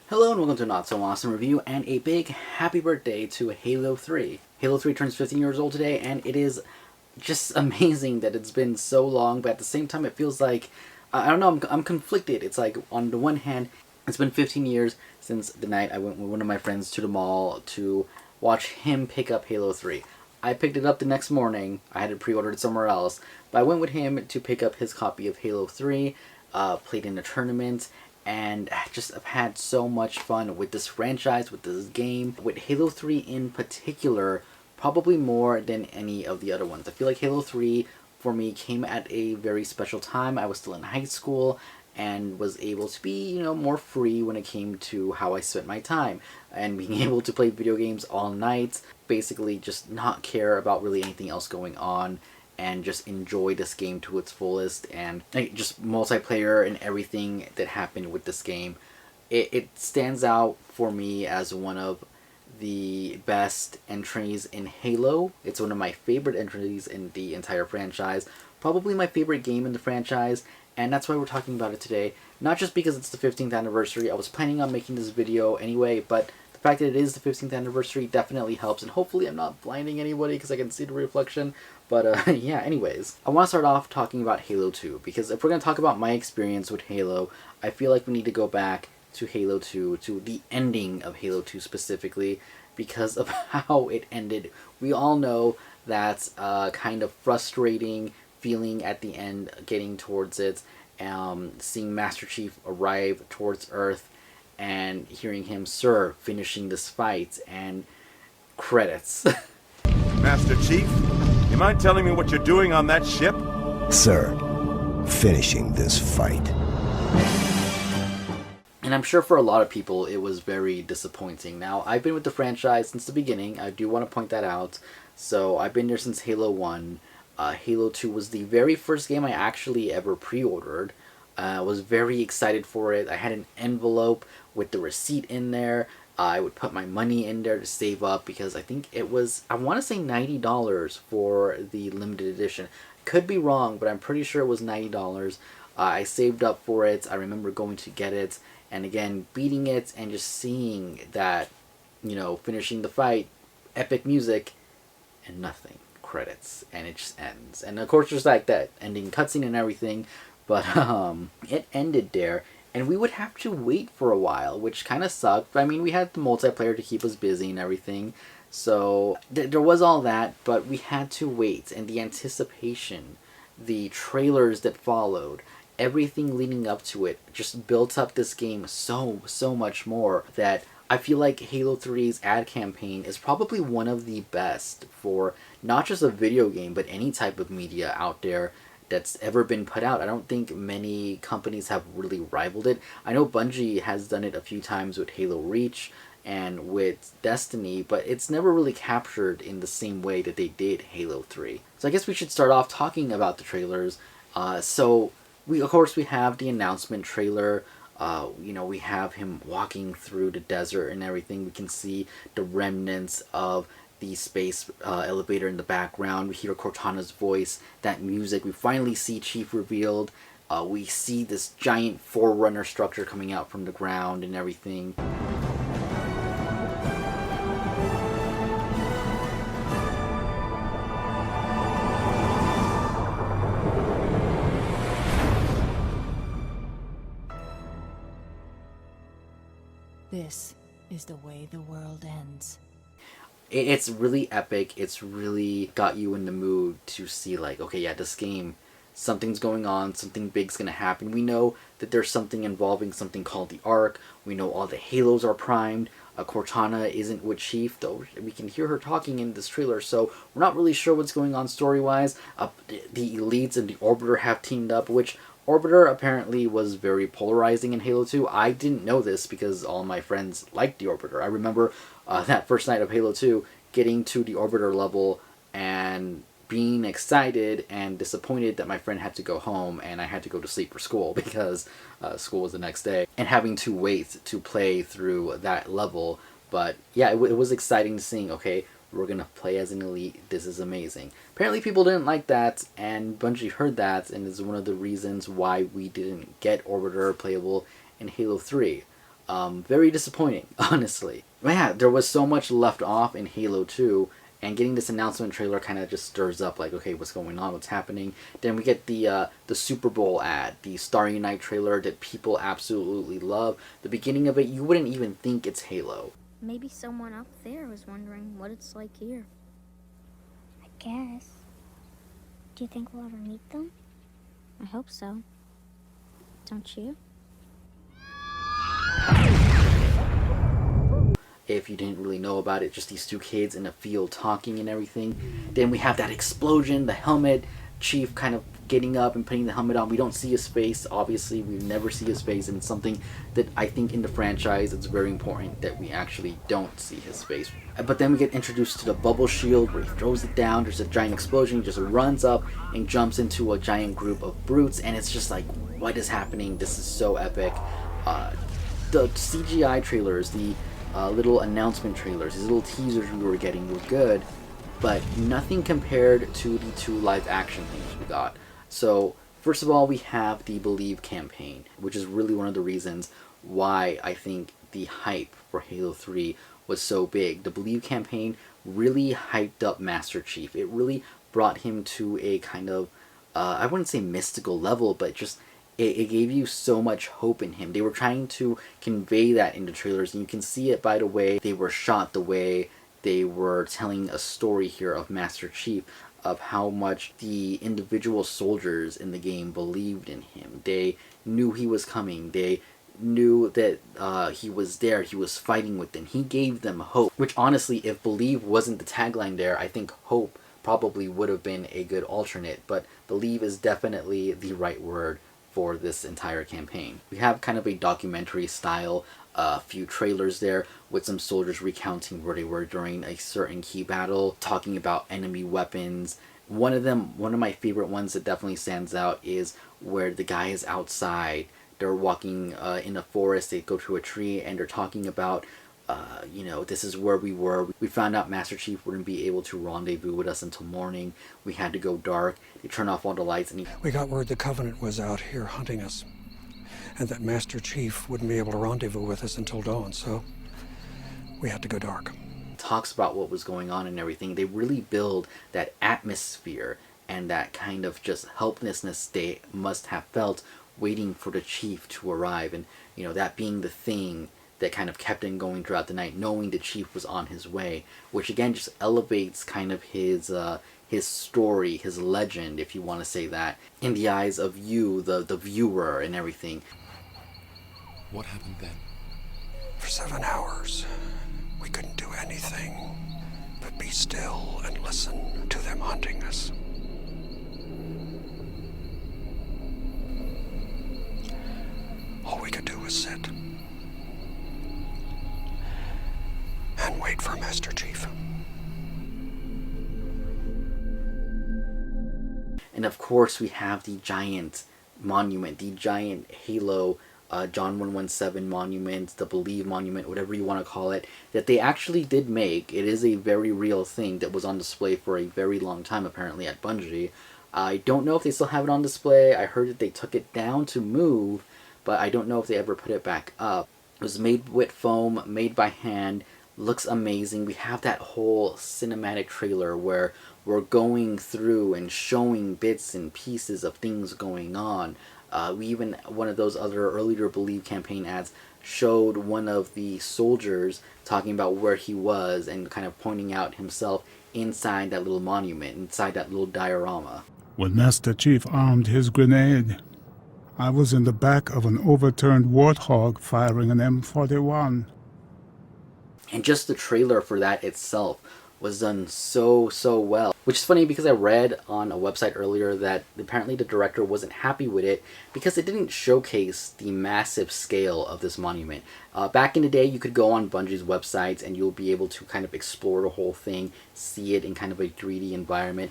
Hello and welcome to Not So Awesome Review, and a big happy birthday to Halo 3. Halo 3 turns 15 years old today, and it is just amazing that it's been so long, but at the same time it feels like, I don't know, I'm conflicted. It's like, on the one hand, it's been 15 years since the night I went with one of my friends to the mall to watch him pick up Halo 3. I picked it up the next morning. I had it pre-ordered somewhere else, but I went with him to pick up his copy of Halo 3, played in a tournament, and just have had so much fun with this franchise, with this game, with Halo 3 in particular, probably more than any of the other ones. I feel like Halo 3 for me came at a very special time. I was still in high school and was able to be, more free when it came to how I spent my time, and being able to play video games all night, basically just not care about really anything else going on, and just enjoy this game to its fullest, and just multiplayer and everything that happened with this game. It stands out for me as one of the best entries in Halo. It's one of my favorite entries in the entire franchise, probably my favorite game in the franchise, and that's why we're talking about it today. Not just because it's the 15th anniversary. I was planning on making this video anyway, but the fact that it is the 15th anniversary definitely helps, and hopefully I'm not blinding anybody because I can see the reflection. But yeah, anyways. I want to start off talking about Halo 2, because if we're going to talk about my experience with Halo, I feel like we need to go back to Halo 2, to the ending of Halo 2 specifically, because of how it ended. We all know that kind of frustrating feeling at the end, getting towards it, seeing Master Chief arrive towards Earth, and hearing him, "Sir, finishing this fight," and credits. Master Chief, you mind telling me what you're doing on that ship? Sir, finishing this fight. And I'm sure for a lot of people it was very disappointing. Now, I've been with the franchise since the beginning. I do want to point that out. So, I've been there since Halo 1. Halo 2 was the very first game I actually ever pre-ordered. I was very excited for it. I had an envelope with the receipt in there. I would put my money in there to save up, because I think it was, I want to say $90 for the limited edition. Could be wrong, but I'm pretty sure it was $90. I saved up for it. I remember going to get it, and again, beating it, and just seeing that, finishing the fight, epic music, and nothing. Credits. And it just ends. And of course, there's like that ending cutscene and everything, but it ended there. And we would have to wait for a while, which kind of sucked. I mean, we had the multiplayer to keep us busy and everything. So there was all that, but we had to wait. And the anticipation, the trailers that followed, everything leading up to it just built up this game so much more, that I feel like Halo 3's ad campaign is probably one of the best for not just a video game, but any type of media out there that's ever been put out. I don't think many companies have really rivaled it. I know Bungie has done it a few times with Halo Reach and with Destiny, but it's never really captured in the same way that they did Halo 3. So I guess we should start off talking about the trailers. So of course we have the announcement trailer. We have him walking through the desert and everything. We can see the remnants of the space elevator in the background. We hear Cortana's voice, that music. We finally see Chief revealed. We see this giant forerunner structure coming out from the ground and everything. This is the way the world ends. It's really epic. It's really got you in the mood to see, like, okay, yeah, this game, something's going on, something big's gonna happen. We know that there's something involving something called the Ark. We know all the Halos are primed. Cortana isn't with Chief, though we can hear her talking in this trailer, so we're not really sure what's going on story-wise. The Elites and the Orbiter have teamed up, which Orbiter apparently was very polarizing in Halo 2. I didn't know this because all my friends liked the Orbiter. I remember that first night of Halo 2, getting to the Orbiter level and being excited and disappointed that my friend had to go home and I had to go to sleep for school, because school was the next day, and having to wait to play through that level. But yeah, it was exciting seeing, okay, we're gonna play as an elite, this is amazing. Apparently people didn't like that, and Bungie heard that, and is one of the reasons why we didn't get Orbiter playable in Halo 3. Very disappointing, honestly. But yeah, there was so much left off in Halo 2, and getting this announcement trailer kind of just stirs up, like, okay, what's going on, what's happening. Then we get the Super Bowl ad, the Starry Night trailer that people absolutely love. The beginning of it, you wouldn't even think it's Halo. Maybe someone up there was wondering what it's like here. I guess. Do you think we'll ever meet them? I hope so. Don't you? If you didn't really know about it, just these two kids in a field talking and everything. Then we have that explosion, the helmet, Chief kind of getting up and putting the helmet on. We don't see his face, obviously. We never see his face, and it's something that I think in the franchise it's very important that we actually don't see his face. But then we get introduced to the bubble shield where he throws it down, there's a giant explosion, he just runs up and jumps into a giant group of brutes, and it's just like, what is happening? This is so epic. The CGI trailers, the little announcement trailers, these little teasers we were getting were good, but nothing compared to the 2 live action things we got. So first of all, we have the Believe campaign, which is really one of the reasons why I think the hype for Halo 3 was so big. The Believe campaign really hyped up Master Chief. It really brought him to a kind of, I wouldn't say mystical level, but just it gave you so much hope in him. They were trying to convey that in the trailers, and you can see it by the way they were shot, the way they were telling a story here of Master Chief, of how much the individual soldiers in the game believed in him. They knew he was coming. They knew that he was there. He was fighting with them. He gave them hope, which honestly, if Believe wasn't the tagline there, I think hope probably would have been a good alternate, but Believe is definitely the right word for this entire campaign. We have kind of a documentary style few trailers there with some soldiers recounting where they were during a certain key battle, talking about enemy weapons. One of my favorite ones that definitely stands out is where the guy is outside. They're walking in a forest, they go to a tree, and they're talking about this is where we were. We found out Master Chief wouldn't be able to rendezvous with us until morning. We had to go dark. They turn off all the lights, and we got word the Covenant was out here hunting us, and that Master Chief wouldn't be able to rendezvous with us until dawn, so we had to go dark. Talks about what was going on and everything. They really build that atmosphere and that kind of just helplessness they must have felt waiting for the Chief to arrive, and that being the thing that kind of kept him going throughout the night, knowing the Chief was on his way, which again just elevates kind of his story, his legend, if you want to say that, in the eyes of you, the viewer, and everything. What happened then? For 7 hours, we couldn't do anything but be still and listen to them hunting us. All we could do was sit and wait for Master Chief. And of course we have the giant monument, the giant Halo John 117 monument, the Believe monument, whatever you want to call it, that they actually did make. It is a very real thing that was on display for a very long time apparently at Bungie. I don't know if they still have it on display. I heard that they took it down to move, but I don't know if they ever put it back up. It was made with foam, made by hand, looks amazing. We have that whole cinematic trailer where we're going through and showing bits and pieces of things going on. We even, one of those other earlier Believe campaign ads showed one of the soldiers talking about where he was and kind of pointing out himself inside that little monument, inside that little diorama. When Master Chief armed his grenade, I was in the back of an overturned warthog firing an M41. And just the trailer for that itself was done so well. Which is funny because I read on a website earlier that apparently the director wasn't happy with it because it didn't showcase the massive scale of this monument. Back in the day, you could go on Bungie's websites and you'll be able to kind of explore the whole thing, see it in kind of a 3D environment.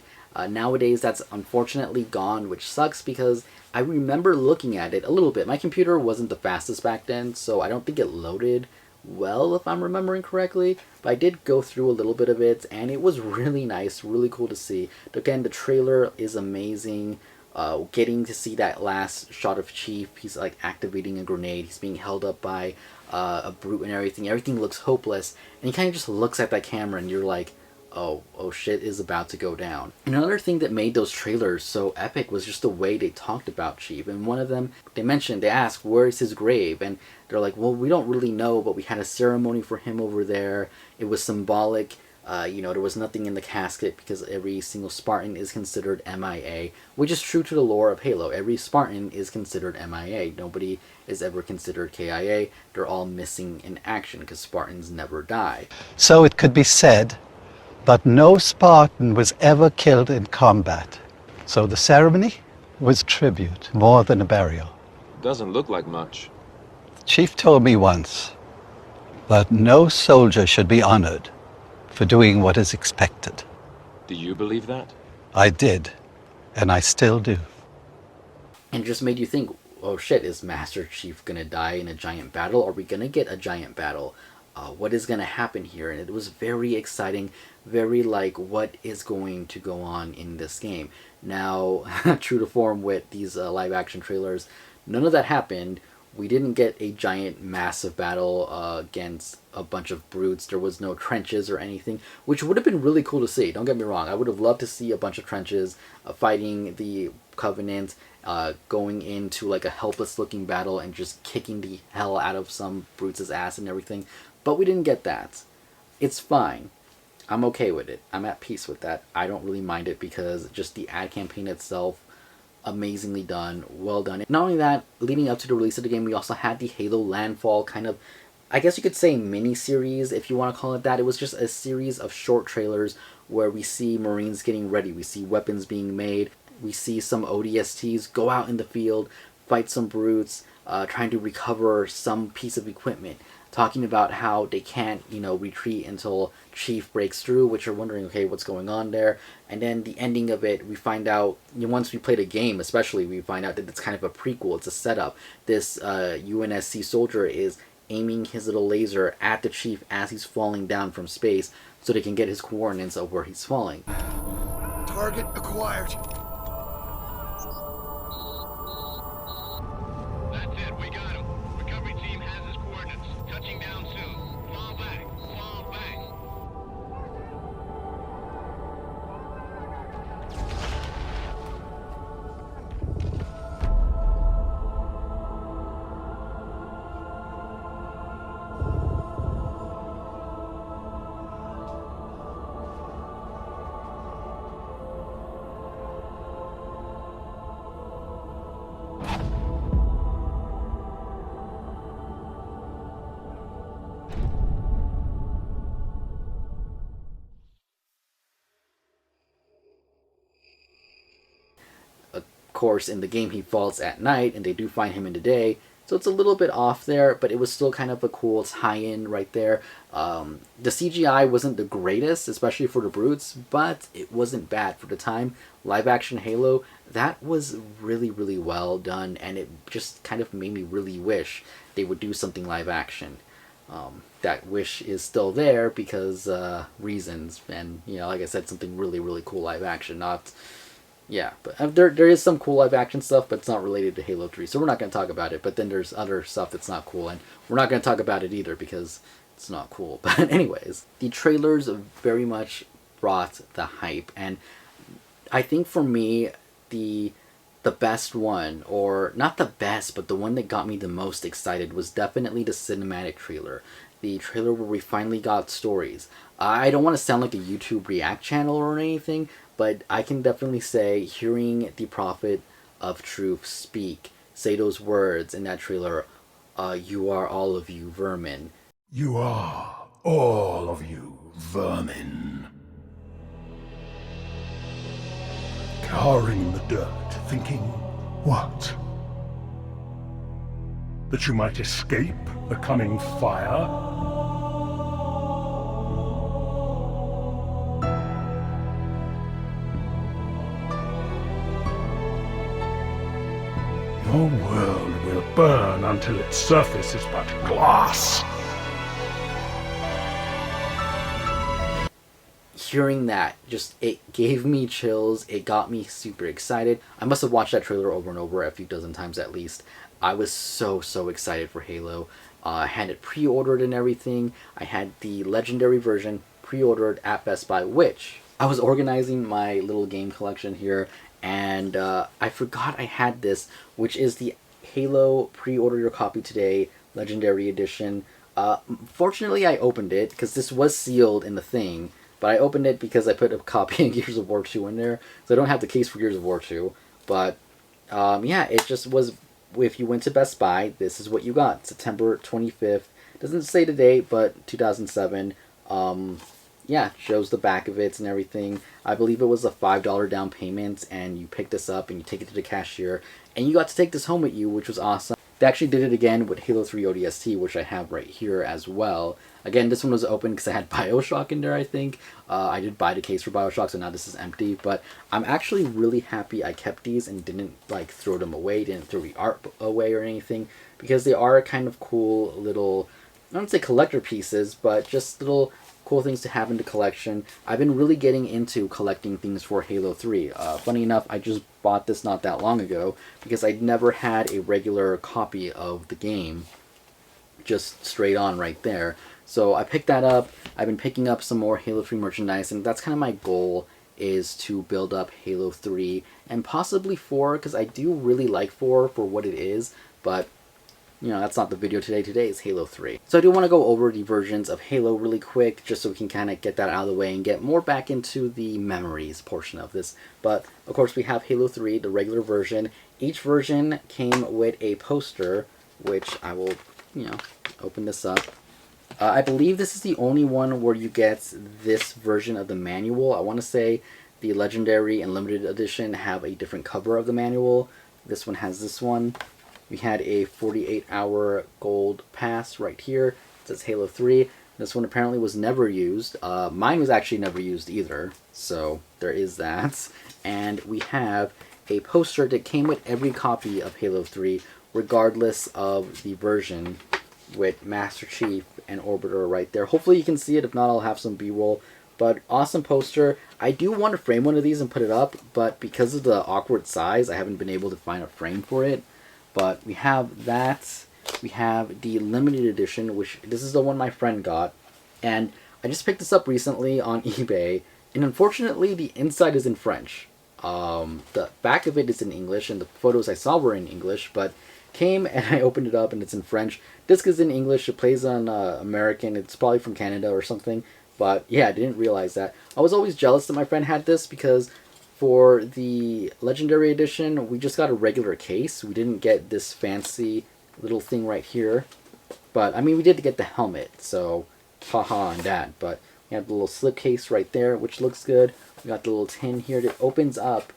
Nowadays, that's unfortunately gone, which sucks because I remember looking at it a little bit. My computer wasn't the fastest back then, so I don't think it loaded well, if I'm remembering correctly, but I did go through a little bit of it, and it was really nice, really cool to see. Again, the trailer is amazing. Getting to see that last shot of Chief, he's like activating a grenade, he's being held up by a brute and everything. Everything looks hopeless, and he kind of just looks at that camera, and you're like, oh shit is about to go down. Another thing that made those trailers so epic was just the way they talked about Chief. And one of them, they asked, where's his grave? And they're like, well, we don't really know, but we had a ceremony for him over there. It was symbolic. There was nothing in the casket because every single Spartan is considered MIA, which is true to the lore of Halo. Every Spartan is considered MIA. Nobody is ever considered KIA. They're all missing in action because Spartans never die. So it could be said, but no Spartan was ever killed in combat. So the ceremony was tribute more than a burial. Doesn't look like much. The chief told me once that no soldier should be honored for doing what is expected. Do you believe that? I did, and I still do. And just made you think, oh shit, is Master Chief gonna die in a giant battle? Are we gonna get a giant battle? What is gonna happen here? And it was very exciting, very like, what is going to go on in this game? Now, true to form with these live action trailers, none of that happened. We didn't get a giant massive battle against a bunch of brutes. There was no trenches or anything, which would have been really cool to see. Don't get me wrong. I would have loved to see a bunch of trenches fighting the Covenant, going into like a helpless looking battle and just kicking the hell out of some brutes' ass and everything. But we didn't get that. It's fine. I'm okay with it. I'm at peace with that. I don't really mind it because just the ad campaign itself, amazingly done, well done. Not only that, leading up to the release of the game, we also had the Halo Landfall kind of, I guess you could say, mini-series, if you want to call it that. It was just a series of short trailers where we see Marines getting ready, we see weapons being made, we see some ODSTs go out in the field, fight some brutes, trying to recover some piece of equipment, talking about how they can't, retreat until Chief breaks through, which you're wondering, okay, what's going on there? And then the ending of it, we find out, once we play the game especially, we find out that it's kind of a prequel, it's a setup. This UNSC soldier is aiming his little laser at the Chief as he's falling down from space so they can get his coordinates of where he's falling. Target acquired. That's it, we got him. Recovery team has his coordinates. Touching down soon. Fall back. Fall back. Course, in the game he falls at night and they do find him in the day, so it's a little bit off there, but it was still kind of a cool tie-in right there. The CGI wasn't the greatest, especially for the brutes, but it wasn't bad for the time. Live action Halo, that was really, really well done, and it just kind of made me really wish they would do something live action. That wish is still there because reasons, and like I said, something really, really cool live action, not... Yeah, but there is some cool live action stuff, but it's not related to Halo 3, so we're not going to talk about it. But then there's other stuff that's not cool, and we're not going to talk about it either because it's not cool. But anyways, the trailers very much brought the hype, and I think for me, the best one, or not the best, but the one that got me the most excited was definitely the cinematic trailer. The trailer where we finally got stories. I don't want to sound like a YouTube React channel or anything, but I can definitely say hearing the Prophet of Truth say those words in that trailer, you are all of you vermin. You are, all of you, vermin. Cowering in the dirt, thinking, what? That you might escape the coming fire? Your world will burn until its surface is but glass. Hearing that, it gave me chills, it got me super excited. I must have watched that trailer over and over a few dozen times at least. I was so excited for Halo. I had it pre-ordered and everything. I had the legendary version pre-ordered at Best Buy, which I was organizing my little game collection here, and I forgot I had this, which is the Halo pre-order your copy today legendary edition. Fortunately, I opened it because this was sealed in the thing, but I opened it because I put a copy of Gears of War 2 in there, so I don't have the case for Gears of War 2. But yeah, it just was. If you went to Best Buy, this is what you got. September 25th. Doesn't say the date, but 2007. Yeah, shows the back of it and everything. I believe it was a $5 down payment, and you pick this up and you take it to the cashier, and you got to take this home with you, which was awesome. They actually did it again with Halo 3 ODST, which I have right here as well. Again, this one was open because I had Bioshock in there, I think. I did buy the case for Bioshock, so now this is empty. But I'm actually really happy I kept these and didn't like throw them away, didn't throw the art away or anything, because they are kind of cool little, I don't say collector pieces, but just little cool things to have in the collection. I've been really getting into collecting things for Halo 3. Funny enough, I just bought this not that long ago because I'd never had a regular copy of the game just straight on right there. So I picked that up. I've been picking up some more Halo 3 merchandise, and that's kind of my goal, is to build up Halo 3 and possibly 4, because I do really like 4 for what it is, but you know, that's not the video today. Today is Halo 3. So I do want to go over the versions of Halo really quick, just so we can kind of get that out of the way and get more back into the memories portion of this. But, of course, we have Halo 3, the regular version. Each version came with a poster, which I will, you know, open this up. I believe this is the only one where you get this version of the manual. I want to say the Legendary and Limited Edition have a different cover of the manual. This one has this one. We had a 48-hour gold pass right here. It says Halo 3. This one apparently was never used. Mine was actually never used either, so there is that. And we have a poster that came with every copy of Halo 3, regardless of the version, with Master Chief and Orbiter right there. Hopefully you can see it. If not, I'll have some B-roll. But awesome poster. I do want to frame one of these and put it up, but because of the awkward size, I haven't been able to find a frame for it. But we have that. We have the limited edition, which this is the one my friend got. And I just picked this up recently on eBay. And unfortunately, the inside is in French. The back of it is in English, and the photos I saw were in English. But came and I opened it up, and it's in French. Disc is in English. It plays on American. It's probably from Canada or something. But yeah, I didn't realize that. I was always jealous that my friend had this, because for the Legendary Edition, we just got a regular case. We didn't get this fancy little thing right here. But, I mean, we did get the helmet, so haha on that. But we have the little slip case right there, which looks good. We got the little tin here that opens up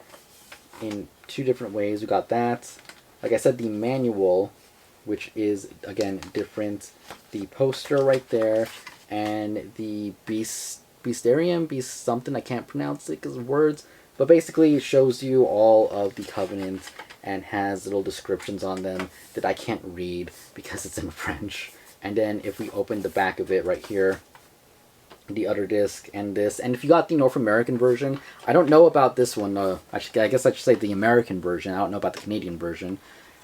in two different ways. We got that. Like I said, the manual, which is, again, different. The poster right there. And the Beast something, I can't pronounce it because of words. But basically, it shows you all of the covenants and has little descriptions on them that I can't read because it's in French. And then if we open the back of it right here, the other disc and this. And if you got the North American version, I don't know about this one. Actually, I guess I should say the American version. I don't know about the Canadian version.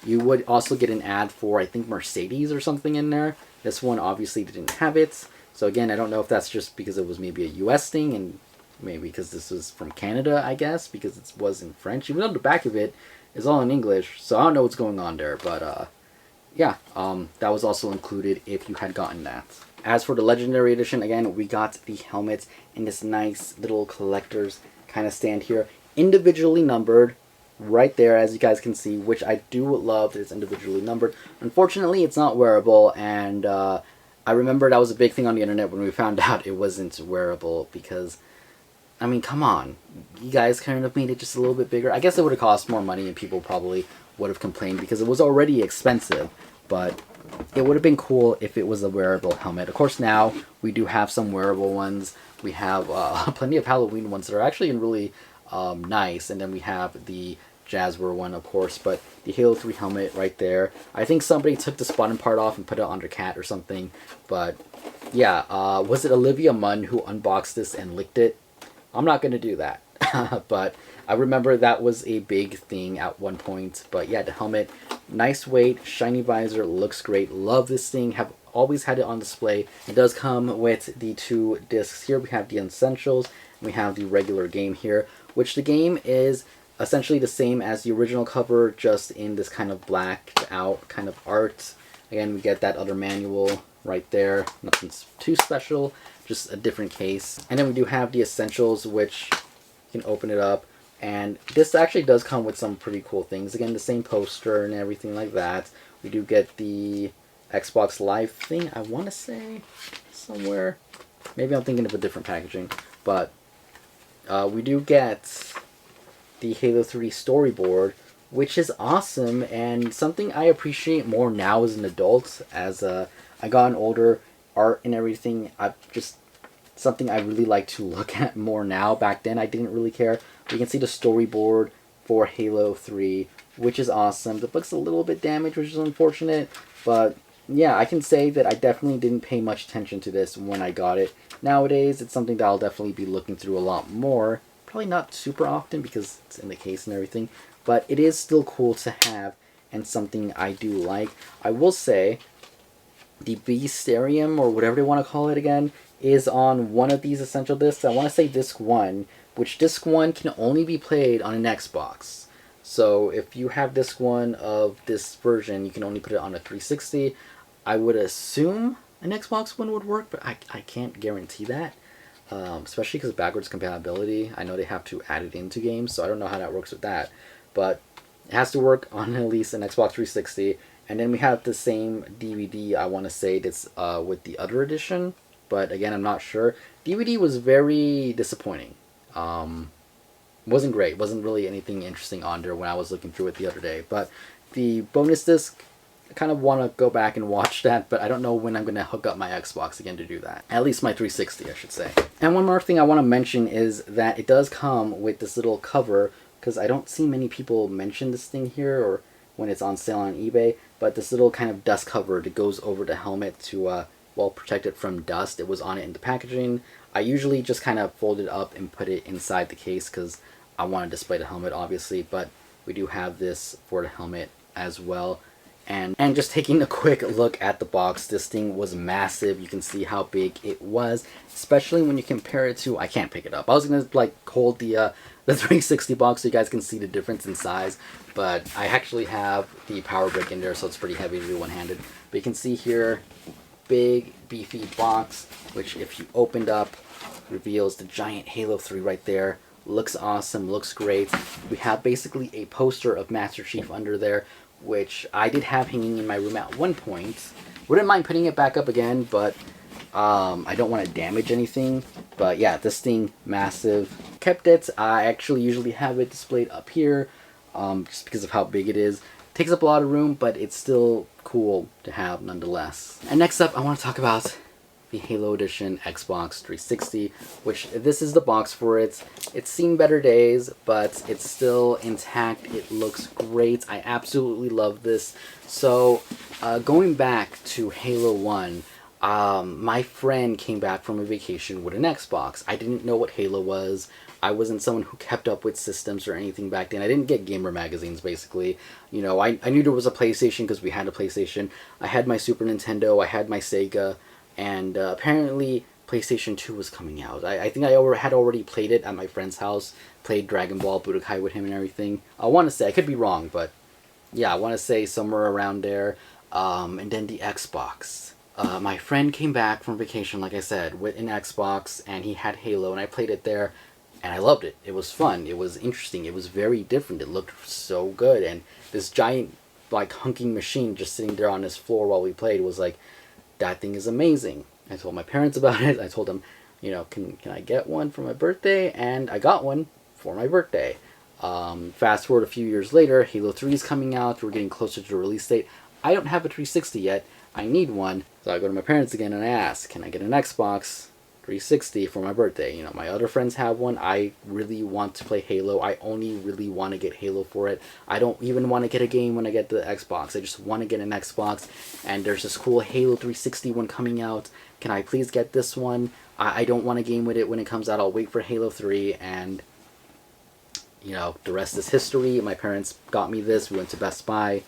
You would also get an ad for, I think, Mercedes or something in there. This one obviously didn't have it. So again, I don't know if that's just because it was maybe a US thing, and maybe because this was from Canada, I guess, because it was in French. Even though the back of it is all in English, so I don't know what's going on there. But yeah, that was also included if you had gotten that. As for the Legendary Edition, again, we got the helmet in this nice little collector's kind of stand here. Individually numbered, right there, as you guys can see, which I do love that it's individually numbered. Unfortunately, it's not wearable, and I remember that was a big thing on the internet when we found out it wasn't wearable, because, I mean, come on. You guys kind of made it just a little bit bigger. I guess it would have cost more money and people probably would have complained because it was already expensive, but it would have been cool if it was a wearable helmet. Of course, now we do have some wearable ones. We have plenty of Halloween ones that are actually really nice, and then we have the Jazzware one, of course, but the Halo 3 helmet right there. I think somebody took the bottom part off and put it on their cat or something, but yeah, was it Olivia Munn who unboxed this and licked it? I'm not going to do that, but I remember that was a big thing at one point. But yeah, the helmet, Nice weight, shiny visor, looks great. Love this thing, have always had it on display. It does come with the 2 discs here. We have the Essentials, and we have the regular game here, which the game is essentially the same as the original cover, just in this kind of blacked out kind of art. Again, we get that other manual right there. Nothing too special, just a different case. And then we do have the Essentials, which you can open it up. And this actually does come with some pretty cool things. Again, the same poster and everything like that. We do get the Xbox Live thing, I want to say, somewhere. Maybe I'm thinking of a different packaging. But we do get the Halo 3 storyboard, which is awesome and something I appreciate more now as an adult. As I gotten older, art and everything, something I really like to look at more now. Back then I didn't really care. You can see the storyboard for Halo 3, which is awesome. The book's a little bit damaged, which is unfortunate, but yeah, I can say that I definitely didn't pay much attention to this when I got it. Nowadays, it's something that I'll definitely be looking through a lot more. Probably not super often because it's in the case and everything, but it is still cool to have and something I do like. I will say the Beasterium, or whatever they want to call it again, is on one of these essential discs. I want to say disc 1, which disc 1 can only be played on an Xbox. So if you have disc 1 of this version, you can only put it on a 360. I would assume an Xbox One would work, but I can't guarantee that. Especially because of backwards compatibility. I know they have to add it into games, so I don't know how that works with that. But it has to work on at least an Xbox 360. And then we have the same DVD, I want to say, that's with the other edition. But again, I'm not sure. DVD was very disappointing. Wasn't great. Wasn't really anything interesting on there when I was looking through it the other day. But the bonus disc, I kind of want to go back and watch that, but I don't know when I'm going to hook up my Xbox again to do that. At least my 360, I should say. And one more thing I want to mention is that it does come with this little cover, because I don't see many people mention this thing here or when it's on sale on eBay, but this little kind of dust cover that goes over the helmet to well, protect it from dust. It was on it in the packaging. I usually just kind of fold it up and put it inside the case because I want to display the helmet, obviously, but we do have this for the helmet as well. And just taking a quick look at the box, this thing was massive. You can see how big it was, especially when you compare it to, I can't pick it up. I was going to like hold the 360 box so you guys can see the difference in size, but I actually have the power brick in there, so it's pretty heavy to do one-handed. But you can see here, big beefy box, which if you opened up, reveals the giant Halo 3 right there. Looks awesome, looks great. We have basically a poster of Master Chief under there, which I did have hanging in my room at one point. Wouldn't mind putting it back up again, but I don't want to damage anything. But yeah, this thing, massive. Kept it. I actually usually have it displayed up here, just because of how big it is. Takes up a lot of room, but it's still cool to have nonetheless. And next up, I want to talk about the Halo Edition Xbox 360, which this is the box for it. It's seen better days, but it's still intact. It looks great. I absolutely love this. So, going back to Halo 1, my friend came back from a vacation with an Xbox. I didn't know what Halo was. I wasn't someone who kept up with systems or anything back then. I didn't get gamer magazines, basically. You know, I knew there was a PlayStation because we had a PlayStation. I had my Super Nintendo, I had my Sega, and apparently PlayStation 2 was coming out. I think I had already played it at my friend's house, played Dragon Ball Budokai with him and everything. I want to say, I could be wrong, but yeah, I want to say somewhere around there. And then the Xbox. My friend came back from vacation, like I said, with an Xbox, and he had Halo, and I played it there, and I loved it. It was fun. It was interesting. It was very different. It looked so good, and this giant, like, hunking machine just sitting there on this floor while we played was like, that thing is amazing. I told my parents about it. I told them, you know, can I get one for my birthday? And I got one for my birthday. Fast forward a few years later, Halo 3 is coming out. We're getting closer to the release date. I don't have a 360 yet. I need one. So I go to my parents again and I ask, can I get an Xbox 360 for my birthday? You know, my other friends have one. I really want to play Halo. I only really want to get Halo for it. I don't even want to get a game when I get the Xbox. I just want to get an Xbox. And there's this cool Halo 360 one coming out. Can I please get this one? I don't want to game with it when it comes out. I'll wait for Halo 3. And, you know, the rest is history. My parents got me this. We went to Best Buy.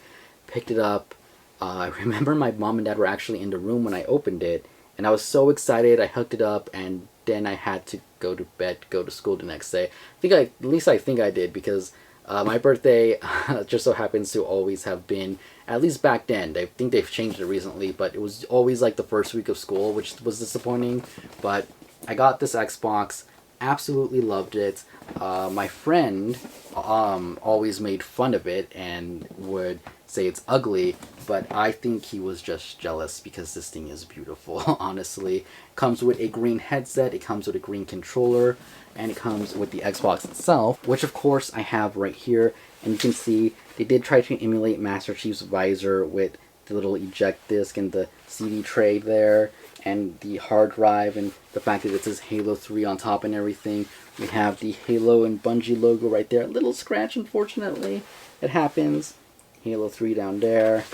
picked it up. I remember my mom and dad were actually in the room when I opened it, and I was so excited. I hooked it up, and then I had to go to bed, go to school the next day. At least I think I did, because my birthday just so happens to always have been, at least back then, I think they've changed it recently, but it was always like the first week of school, which was disappointing. But I got this Xbox, absolutely loved it. My friend always made fun of it and would say it's ugly, but I think he was just jealous because this thing is beautiful, honestly. It comes with a green headset, it comes with a green controller, and it comes with the Xbox itself, which of course I have right here. And you can see they did try to emulate Master Chief's visor with the little eject disc and the CD tray there, and the hard drive, and the fact that it says Halo 3 on top and everything. We have the Halo and Bungie logo right there. A little scratch, unfortunately. It happens. Halo 3 down there.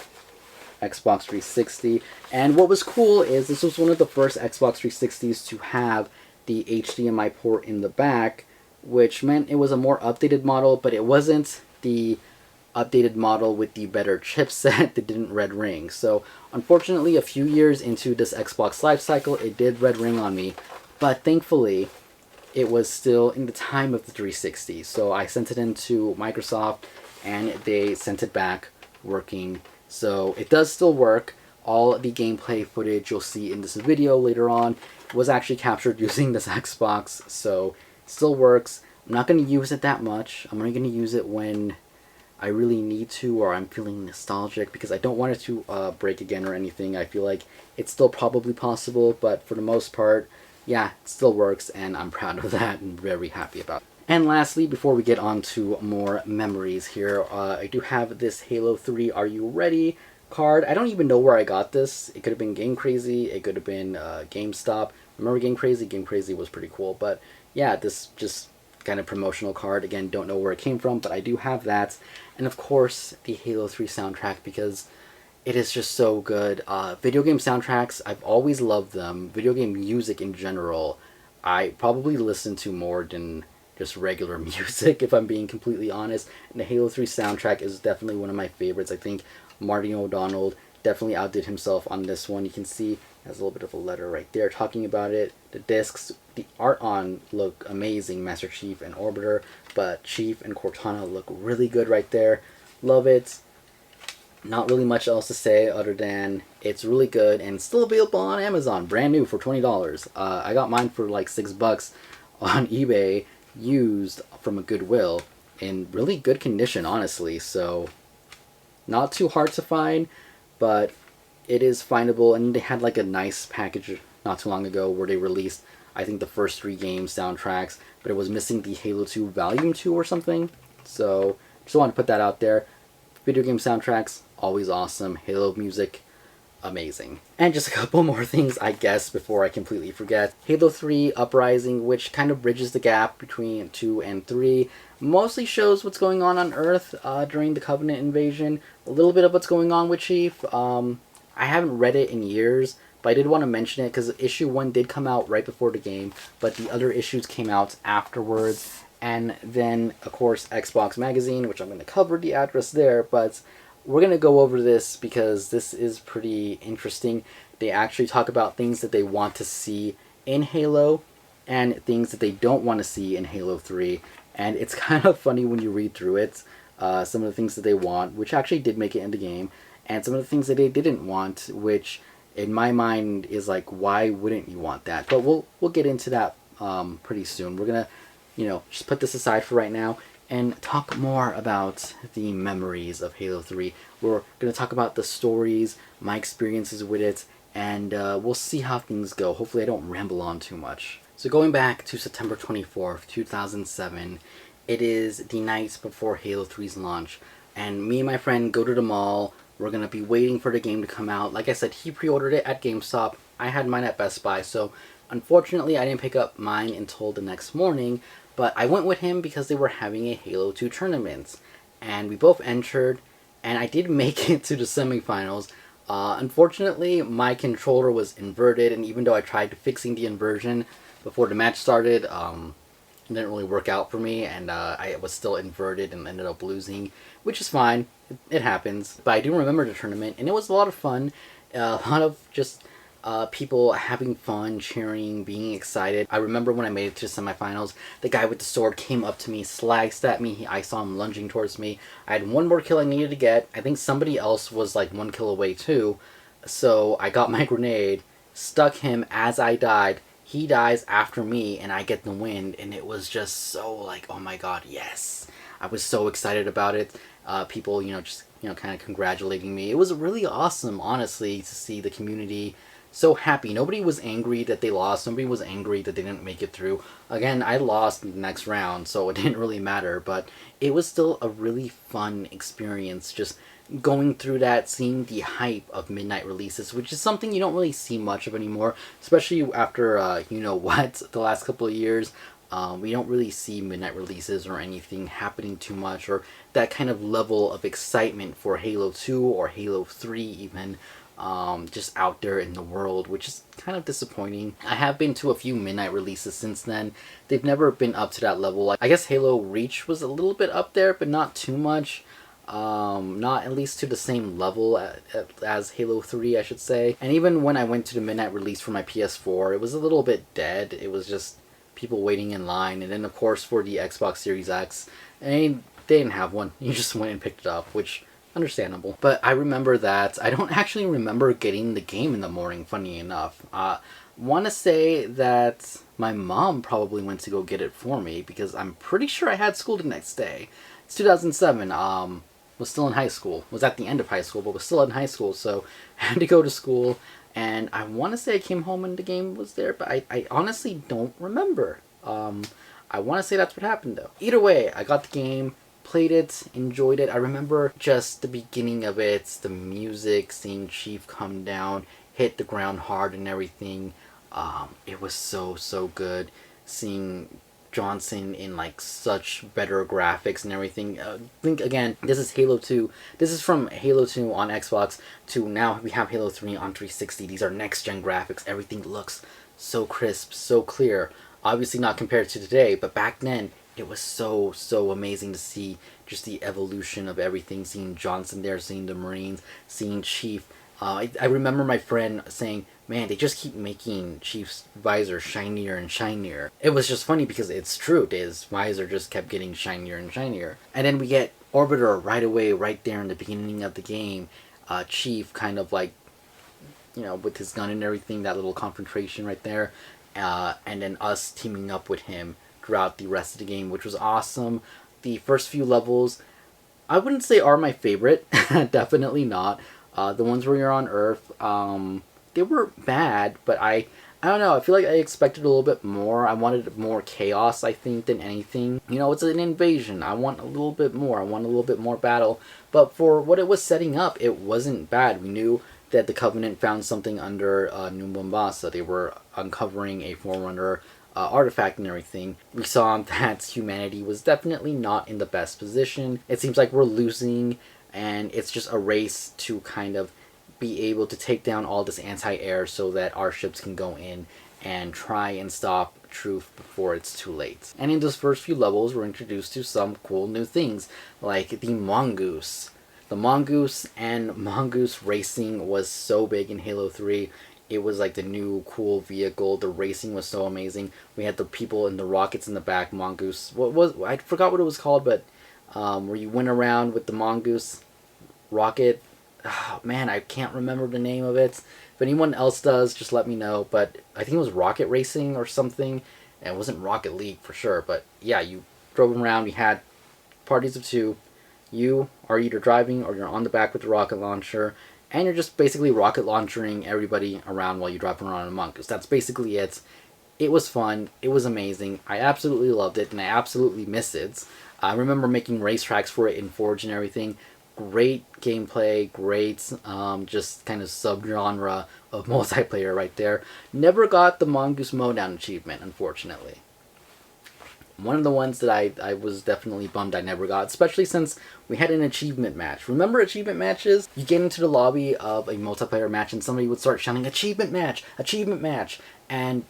Xbox 360. And what was cool is this was one of the first Xbox 360s to have the HDMI port in the back, which meant it was a more updated model, but it wasn't the updated model with the better chipset that didn't red ring. So unfortunately, a few years into this Xbox life cycle, it did red ring on me, but thankfully it was still in the time of the 360. So I sent it into Microsoft and they sent it back working. So it does still work. All the gameplay footage you'll see in this video later on was actually captured using this Xbox, so it still works. I'm not going to use it that much. I'm only going to use it when I really need to, or I'm feeling nostalgic, because I don't want it to break again or anything. I feel like it's still probably possible, but for the most part, yeah, it still works, and I'm proud of that and very happy about it. And lastly, before we get on to more memories here, I do have this Halo 3 Are You Ready card. I don't even know where I got this. It could have been Game Crazy, it could have been GameStop. Remember Game Crazy? Game Crazy was pretty cool, but yeah, this just kind of promotional card. Again, don't know where it came from, but I do have that. And of course, the Halo 3 soundtrack, because it is just so good. Video game soundtracks, I've always loved them. Video game music in general, I probably listen to more than just regular music, if I'm being completely honest. And the Halo 3 soundtrack is definitely one of my favorites. I think Marty O'Donnell definitely outdid himself on this one. You can see has a little bit of a letter right there talking about it. The discs, the art on look amazing, Master Chief and Orbiter, but Chief and Cortana look really good right there. Love it. Not really much else to say other than it's really good and still available on Amazon, brand new for $20. I got mine for like $6 on eBay, used from a Goodwill, in really good condition, honestly. So not too hard to find, but it is findable. And they had like a nice package not too long ago where they released, I think, the first 3 game soundtracks, but it was missing the Halo 2 Volume 2 or something. So just want to put that out there. Video game soundtracks, always awesome. Halo music, amazing. And just a couple more things, I guess, before I completely forget. Halo 3 Uprising, which kind of bridges the gap between 2 and 3. Mostly shows what's going on Earth during the Covenant invasion. A little bit of what's going on with Chief. I haven't read it in years, but I did want to mention it because issue 1 did come out right before the game, but the other issues came out afterwards. And then, of course, Xbox Magazine, which I'm going to cover the address there, but we're going to go over this because this is pretty interesting. They actually talk about things that they want to see in Halo and things that they don't want to see in Halo 3. And it's kind of funny when you read through it, some of the things that they want, which actually did make it in the game, and some of the things that they didn't want, which in my mind is like, why wouldn't you want that? But we'll get into that pretty soon. We're going to, just put this aside for right now and talk more about the memories of Halo 3. We're going to talk about the stories, my experiences with it, and we'll see how things go. Hopefully I don't ramble on too much. So going back to September 24th, 2007, it is the night before Halo 3's launch, and me and my friend go to the mall. We're going to be waiting for the game to come out. Like I said, he pre-ordered it at GameStop. I had mine at Best Buy, so unfortunately I didn't pick up mine until the next morning, but I went with him because they were having a Halo 2 tournament, and we both entered, and I did make it to the semifinals. Unfortunately, my controller was inverted, and even though I tried fixing the inversion before the match started, It didn't really work out for me, and I was still inverted and ended up losing, which is fine. It happens. But I do remember the tournament, and it was a lot of fun. A lot of just people having fun, cheering, being excited. I remember when I made it to semifinals, the guy with the sword came up to me, slagged at me. I saw him lunging towards me. I had one more kill I needed to get. I think somebody else was like 1 kill away too. So I got my grenade, stuck him as I died. He dies after me, and I get the win. And it was just so like, oh my god, yes. I was so excited about it. People, just kind of congratulating me. It was really awesome, honestly, to see the community so happy. Nobody was angry that they lost. Nobody was angry that they didn't make it through. Again, I lost in the next round, so it didn't really matter. But it was still a really fun experience, just going through that, seeing the hype of midnight releases, which is something you don't really see much of anymore, especially after, the last couple of years. We don't really see midnight releases or anything happening too much, or that kind of level of excitement for Halo 2 or Halo 3 even, just out there in the world, which is kind of disappointing. I have been to a few midnight releases since then. They've never been up to that level. I guess Halo Reach was a little bit up there, but not too much. Not at least to the same level as Halo 3, I should say. And even when I went to the midnight release for my PS4, it was a little bit dead. It was just people waiting in line. And then of course for the Xbox Series X, they didn't have one. You just went and picked it up, which understandable. But I remember that. I don't actually remember getting the game in the morning, funny enough. Want to say that my mom probably went to go get it for me, because I'm pretty sure I had school the next day. It's 2007. Was still in high school. Was at the end of high school, but was still in high school, so I had to go to school. And I want to say I came home and the game was there, but I honestly don't remember. I want to say that's what happened, though. Either way, I got the game, played it, enjoyed it. I remember just the beginning of it, the music, seeing Chief come down, hit the ground hard and everything. It was so good. Seeing Johnson in like such better graphics and everything. Think again, this is Halo 2. This is from Halo 2 on Xbox to now we have Halo 3 on 360. These are next gen graphics. Everything looks so crisp, so clear. Obviously not compared to today, but back then it was so amazing to see just the evolution of everything. Seeing Johnson there, seeing the Marines, seeing Chief. I remember my friend saying, man, they just keep making Chief's visor shinier and shinier. It was just funny because it's true. His visor just kept getting shinier and shinier. And then we get Orbiter right away, right there in the beginning of the game. Chief kind of like, with his gun and everything, that little confrontation right there. And then us teaming up with him throughout the rest of the game, which was awesome. The first few levels, I wouldn't say are my favorite. Definitely not. The ones where you're on Earth, they were bad, but I don't know, I feel like I expected a little bit more. I wanted more chaos, I think, than anything. It's an invasion. I want a little bit more. I want a little bit more battle. But for what it was setting up, it wasn't bad. We knew that the Covenant found something under New Mombasa. They were uncovering a Forerunner artifact and everything. We saw that humanity was definitely not in the best position. It seems like we're losing, and it's just a race to kind of be able to take down all this anti-air so that our ships can go in and try and stop Truth before it's too late. And in those first few levels, we're introduced to some cool new things, like the Mongoose. The Mongoose and Mongoose racing was so big in Halo 3. It was like the new cool vehicle. The racing was so amazing. We had the people in the rockets in the back, Mongoose. I forgot what it was called, but where you went around with the Mongoose rocket. Oh, man, I can't remember the name of it. If anyone else does, just let me know. But I think it was Rocket Racing or something. And it wasn't Rocket League for sure. But yeah, you drove them around. You had parties of 2. You are either driving or you're on the back with the rocket launcher. And you're just basically rocket launchering everybody around while you drive around a Mongoose. That's basically it. It was fun. It was amazing. I absolutely loved it. And I absolutely miss it. I remember making racetracks for it in Forge and everything. Great gameplay, great just kind of subgenre of multiplayer right there. Never got the Mongoose Mowdown achievement, unfortunately. One of the ones that I was definitely bummed I never got, especially since we had an achievement match. Remember achievement matches? You get into the lobby of a multiplayer match and somebody would start shouting, achievement match, and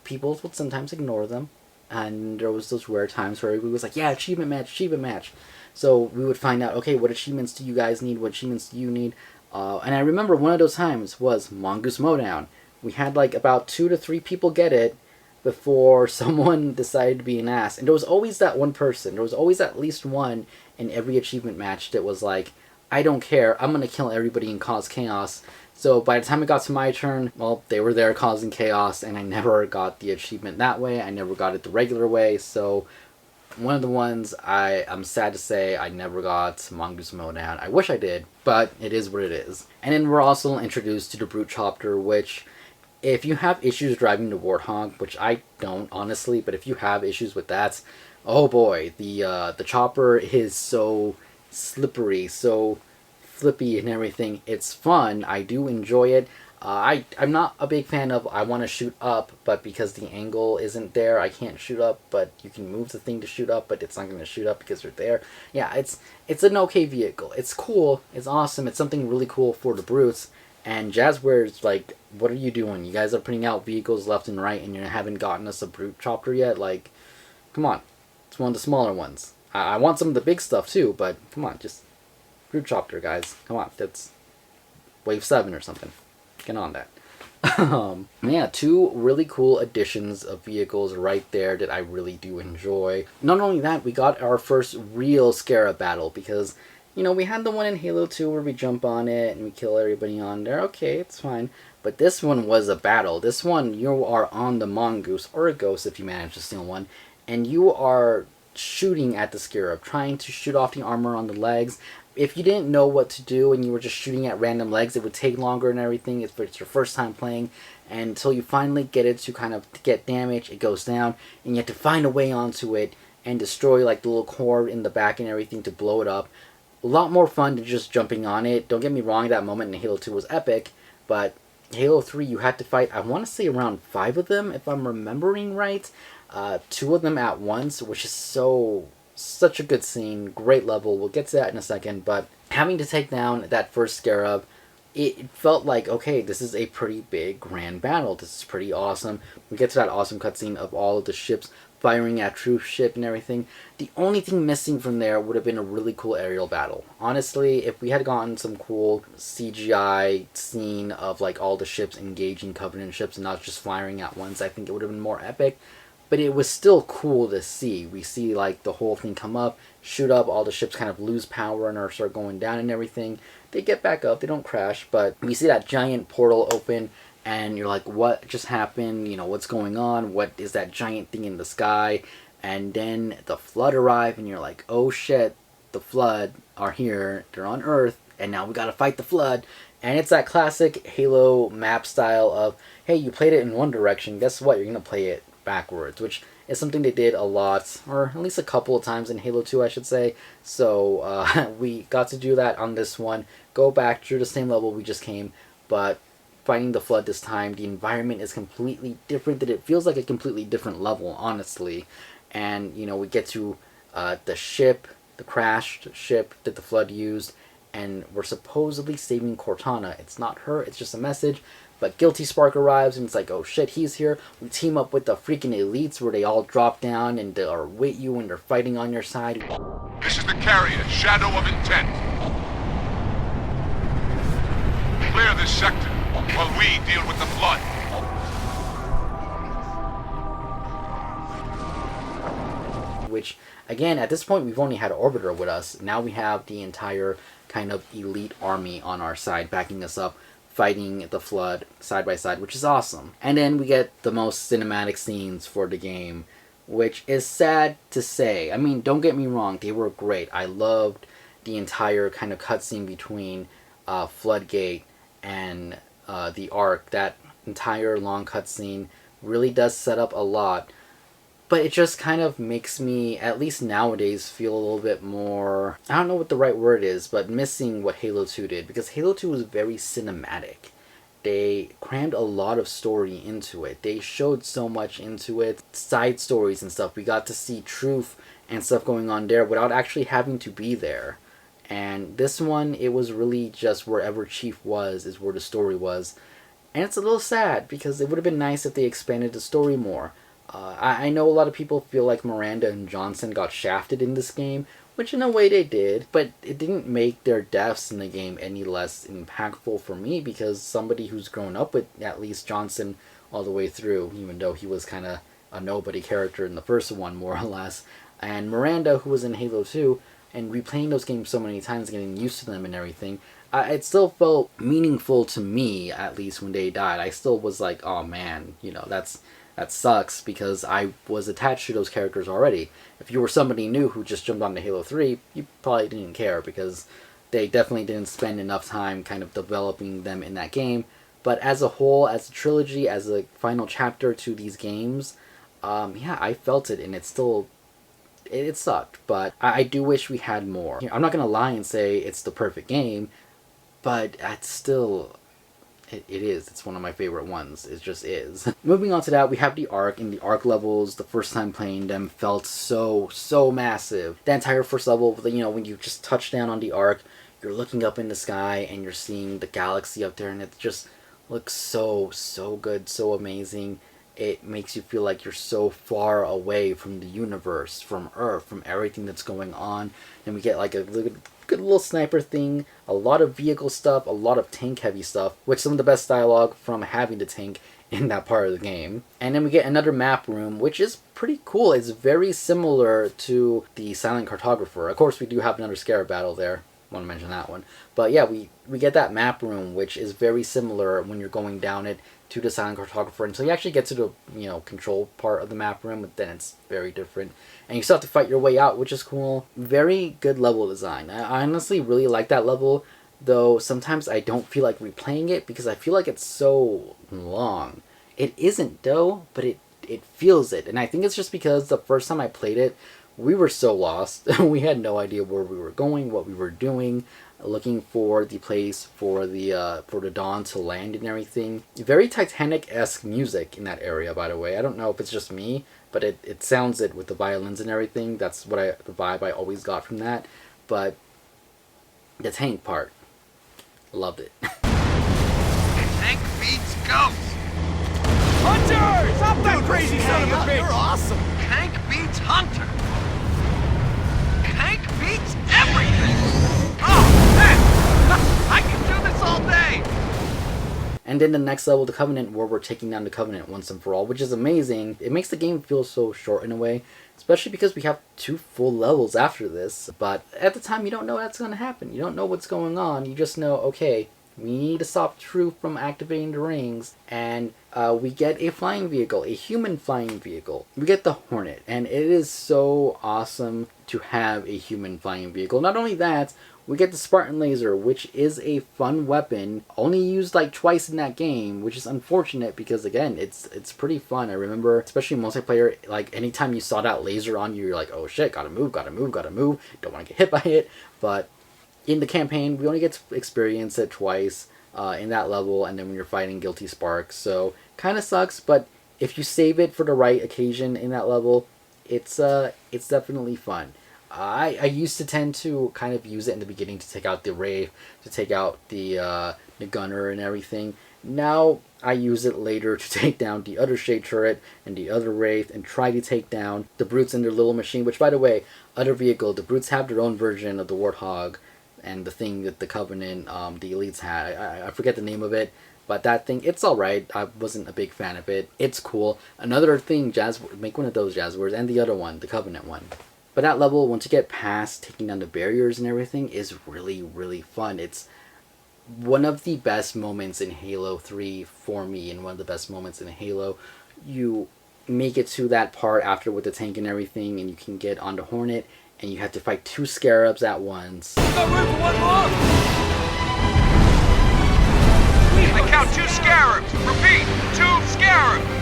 people would sometimes ignore them. and there was those rare times where everybody was like, yeah, achievement match, achievement match. So we would find out, okay, what achievements do you guys need? What achievements do you need? And I remember one of those times was Mongoose Mowdown. We had like about 2 to 3 people get it before someone decided to be an ass. And there was always that one person. There was always at least one in every achievement match that was like, I don't care, I'm going to kill everybody and cause chaos. So by the time it got to my turn, well, they were there causing chaos, and I never got the achievement that way. I never got it the regular way, so one of the ones I'm sad to say I never got Mongoose Mowdown. I wish I did, but it is what it is. And then we're also introduced to the Brute Chopper, which, if you have issues driving the Warthog, which I don't, honestly, but if you have issues with that, oh boy, the chopper is so slippery, so flippy and everything. It's fun. I do enjoy it. I'm not a big fan of I want to shoot up, but because the angle isn't there, I can't shoot up, but you can move the thing to shoot up, but it's not going to shoot up because you're there. Yeah, it's an okay vehicle. It's cool. It's awesome. It's something really cool for the Brutes. And Jazzware's like, what are you doing? You guys are putting out vehicles left and right, and you haven't gotten us a Brute Chopper yet? Like, come on. It's one of the smaller ones. I want some of the big stuff too, but come on, just Brute Chopper, guys. Come on, that's Wave 7 or something. Get on that. Yeah, 2 really cool additions of vehicles right there that I really do enjoy. Not only that, we got our first real Scarab battle, because, you know, we had the one in Halo 2 where we jump on it and we kill everybody on there. Okay, it's fine. But this one was a battle. This one, you are on the Mongoose, or a Ghost if you manage to steal one, and you are shooting at the Scarab, trying to shoot off the armor on the legs. If you didn't know what to do and you were just shooting at random legs, it would take longer and everything. If it's your first time playing, and until you finally get it to kind of get damage, it goes down, and you have to find a way onto it and destroy like the little core in the back and everything to blow it up. A lot more fun than just jumping on it. Don't get me wrong, that moment in Halo 2 was epic, but Halo 3 you had to fight, I want to say around 5 of them, if I'm remembering right. 2 of them at once, which is such a good scene, great level. We'll get to that in a second, but having to take down that first Scarab, it felt like, okay, this is a pretty big, grand battle. This is pretty awesome. We get to that awesome cutscene of all of the ships firing at Truth Ship and everything. The only thing missing from there would have been a really cool aerial battle. Honestly, if we had gotten some cool CGI scene of like all the ships engaging Covenant ships and not just firing at once, I think it would have been more epic. But it was still cool to see. We see like the whole thing come up, shoot up, all the ships kind of lose power and are start going down and everything. They get back up, they don't crash, but we see that giant portal open and you're like, what just happened? You know, what's going on? What is that giant thing in the sky? And then the Flood arrive and you're like, oh shit, the Flood are here. They're on Earth and now we gotta fight the Flood. And it's that classic Halo map style of, hey, you played it in one direction, guess what? You're gonna play it backwards, which is something they did a lot, or at least a couple of times in Halo 2, I should say. So we got to do that on this one. Go back through the same level we just came, but fighting the Flood this time, the environment is completely different. That it feels like a completely different level, honestly. And, you know, we get to the ship, the crashed ship that the Flood used, and we're supposedly saving Cortana. It's not her, it's just a message. But Guilty Spark arrives, and it's like, oh shit, he's here. We team up with the freaking elites, where they all drop down and they are with you and they're fighting on your side. This is the carrier, Shadow of Intent. Clear this sector while we deal with the Flood. Which, again, at this point, we've only had Orbiter with us. Now we have the entire kind of elite army on our side, backing us up, fighting the Flood side by side, which is awesome. And then we get the most cinematic scenes for the game, which is sad to say. I mean, don't get me wrong, they were great. I loved the entire kind of cutscene between Floodgate and the Ark. That entire long cutscene really does set up a lot. But it just kind of makes me, at least nowadays, feel a little bit more, I don't know what the right word is, but missing what Halo 2 did. Because Halo 2 was very cinematic. They crammed a lot of story into it. They showed so much into it. Side stories and stuff. We got to see truth and stuff going on there without actually having to be there. And this one, it was really just wherever Chief was is where the story was. And it's a little sad because it would have been nice if they expanded the story more. I know a lot of people feel like Miranda and Johnson got shafted in this game, which in a way they did, but it didn't make their deaths in the game any less impactful for me, because somebody who's grown up with at least Johnson all the way through, even though he was kind of a nobody character in the first one, more or less, and Miranda, who was in Halo 2, and replaying those games so many times, getting used to them and everything, it still felt meaningful to me, at least when they died. I still was like, oh man, that sucks, because I was attached to those characters already. If you were somebody new who just jumped onto Halo 3, you probably didn't care, because they definitely didn't spend enough time kind of developing them in that game. But as a whole, as a trilogy, as a final chapter to these games, yeah, I felt it, and it sucked, but I do wish we had more. I'm not going to lie and say it's the perfect game, but it's still... It is. It's one of my favorite ones. It just is. Moving on to that, we have the Ark, and the Ark levels, the first time playing them, felt so massive. The entire first level, when you just touch down on the Ark, you're looking up in the sky, and you're seeing the galaxy up there, and it just looks so good, so amazing. It makes you feel like you're so far away from the universe, from Earth, from everything that's going on. And we get like a good little sniper thing, a lot of vehicle stuff, a lot of tank heavy stuff, which some of the best dialogue from having the tank in that part of the game. And then we get another map room, which is pretty cool. It's very similar to the Silent Cartographer. Of course, we do have another Scarab battle there. Want to mention that one. But yeah, we get that map room, which is very similar when you're going down it to the Silent Cartographer until you actually get to the control part of the map room, but then it's very different. And you still have to fight your way out, which is cool. Very good level design. I honestly really like that level, though sometimes I don't feel like replaying it because I feel like it's so long. It isn't though, but it feels it. And I think it's just because the first time I played it, we were so lost. We had no idea where we were going, what we were doing, looking for the place for the Dawn to land and everything. Very Titanic-esque music in that area, by the way. I don't know if it's just me, but it sounds it with the violins and everything. That's the vibe I always got from that. But the tank part, loved it. Tank beats ghost. Hunter! Stop that crazy son of a bitch! You're awesome! Tank beats hunter. Tank beats everything. Oh, man! I can do this all day. And then the next level, the Covenant, where we're taking down the Covenant once and for all, which is amazing. It makes the game feel so short in a way, especially because we have 2 full levels after this. But at the time, you don't know that's going to happen. You don't know what's going on. You just know, okay, we need to stop True from activating the rings, and we get a flying vehicle, a human flying vehicle. We get the Hornet, and it is so awesome to have a human flying vehicle. Not only that, we get the Spartan Laser, which is a fun weapon, only used like twice in that game, which is unfortunate because, again, it's pretty fun. I remember, especially multiplayer, like anytime you saw that laser on you, you're like, oh shit, gotta move, don't want to get hit by it. But in the campaign, we only get to experience it twice in that level, and then when you're fighting Guilty Spark. So, kind of sucks, but if you save it for the right occasion in that level, it's definitely fun. I used to tend to kind of use it in the beginning to take out the Wraith, to take out the Gunner and everything. Now I use it later to take down the other Shade Turret and the other Wraith and try to take down the Brutes in their little machine, which, by the way, other vehicle, the Brutes have their own version of the Warthog and the thing that the Covenant, the Elites had. I forget the name of it, but that thing, it's alright. I wasn't a big fan of it. It's cool. Another thing, make one of those Jazzwares, and the other one, the Covenant one. But that level, once you get past taking down the barriers and everything, is really, really fun. It's one of the best moments in Halo 3 for me, and one of the best moments in Halo. You make it to that part after with the tank and everything, and you can get on the Hornet, and you have to fight 2 Scarabs at once. I count 2 Scarabs. Repeat, 2 Scarabs.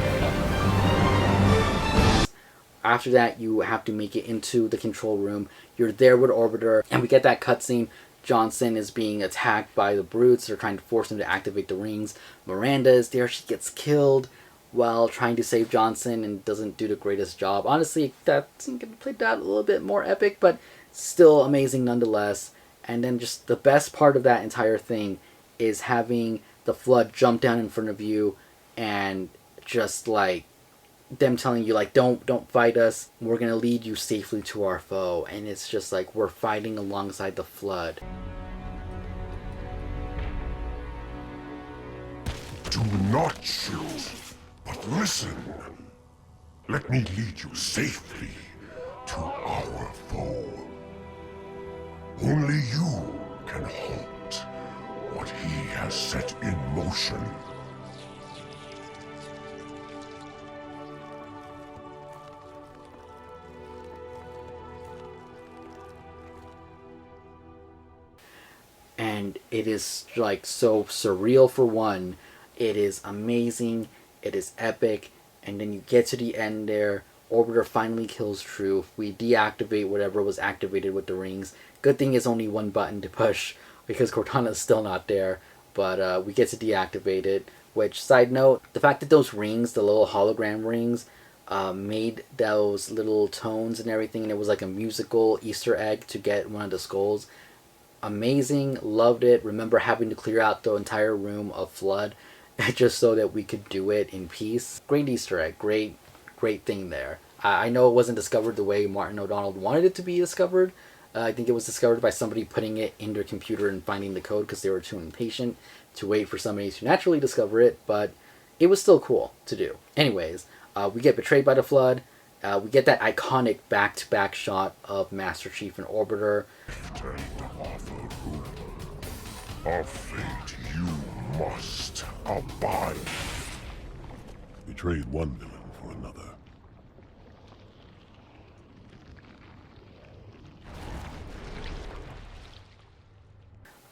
After that, you have to make it into the control room. You're there with Orbiter, and we get that cutscene. Johnson is being attacked by the Brutes. They're trying to force him to activate the rings. Miranda is there. She gets killed while trying to save Johnson and doesn't do the greatest job. Honestly, that's going to play that a little bit more epic, but still amazing nonetheless. And then just the best part of that entire thing is having the Flood jump down in front of you and just like them telling you like, don't fight us, we're gonna lead you safely to our foe. And it's just like we're fighting alongside the Flood. Do not shoot, but listen. Let me lead you safely to our foe. Only you can halt what he has set in motion. And it is like so surreal for one. It is amazing. It is epic. And then you get to the end there. Orbiter finally kills Truth. We deactivate whatever was activated with the rings. Good thing it's only one button to push because Cortana's still not there. But we get to deactivate it. Which, side note, the fact that those rings, the little hologram rings, made those little tones and everything, and it was like a musical Easter egg to get one of the skulls. Amazing, loved it. Remember having to clear out the entire room of Flood just so that we could do it in peace. Great Easter egg, great thing there. I know it wasn't discovered the way Martin O'Donnell wanted it to be discovered. I think it was discovered by somebody putting it in their computer and finding the code because they were too impatient to wait for somebody to naturally discover it, but it was still cool to do. Anyways, we get betrayed by the Flood. We get that iconic back-to-back shot of Master Chief and Orbiter. Of fate you must abide. Betrayed one villain for another.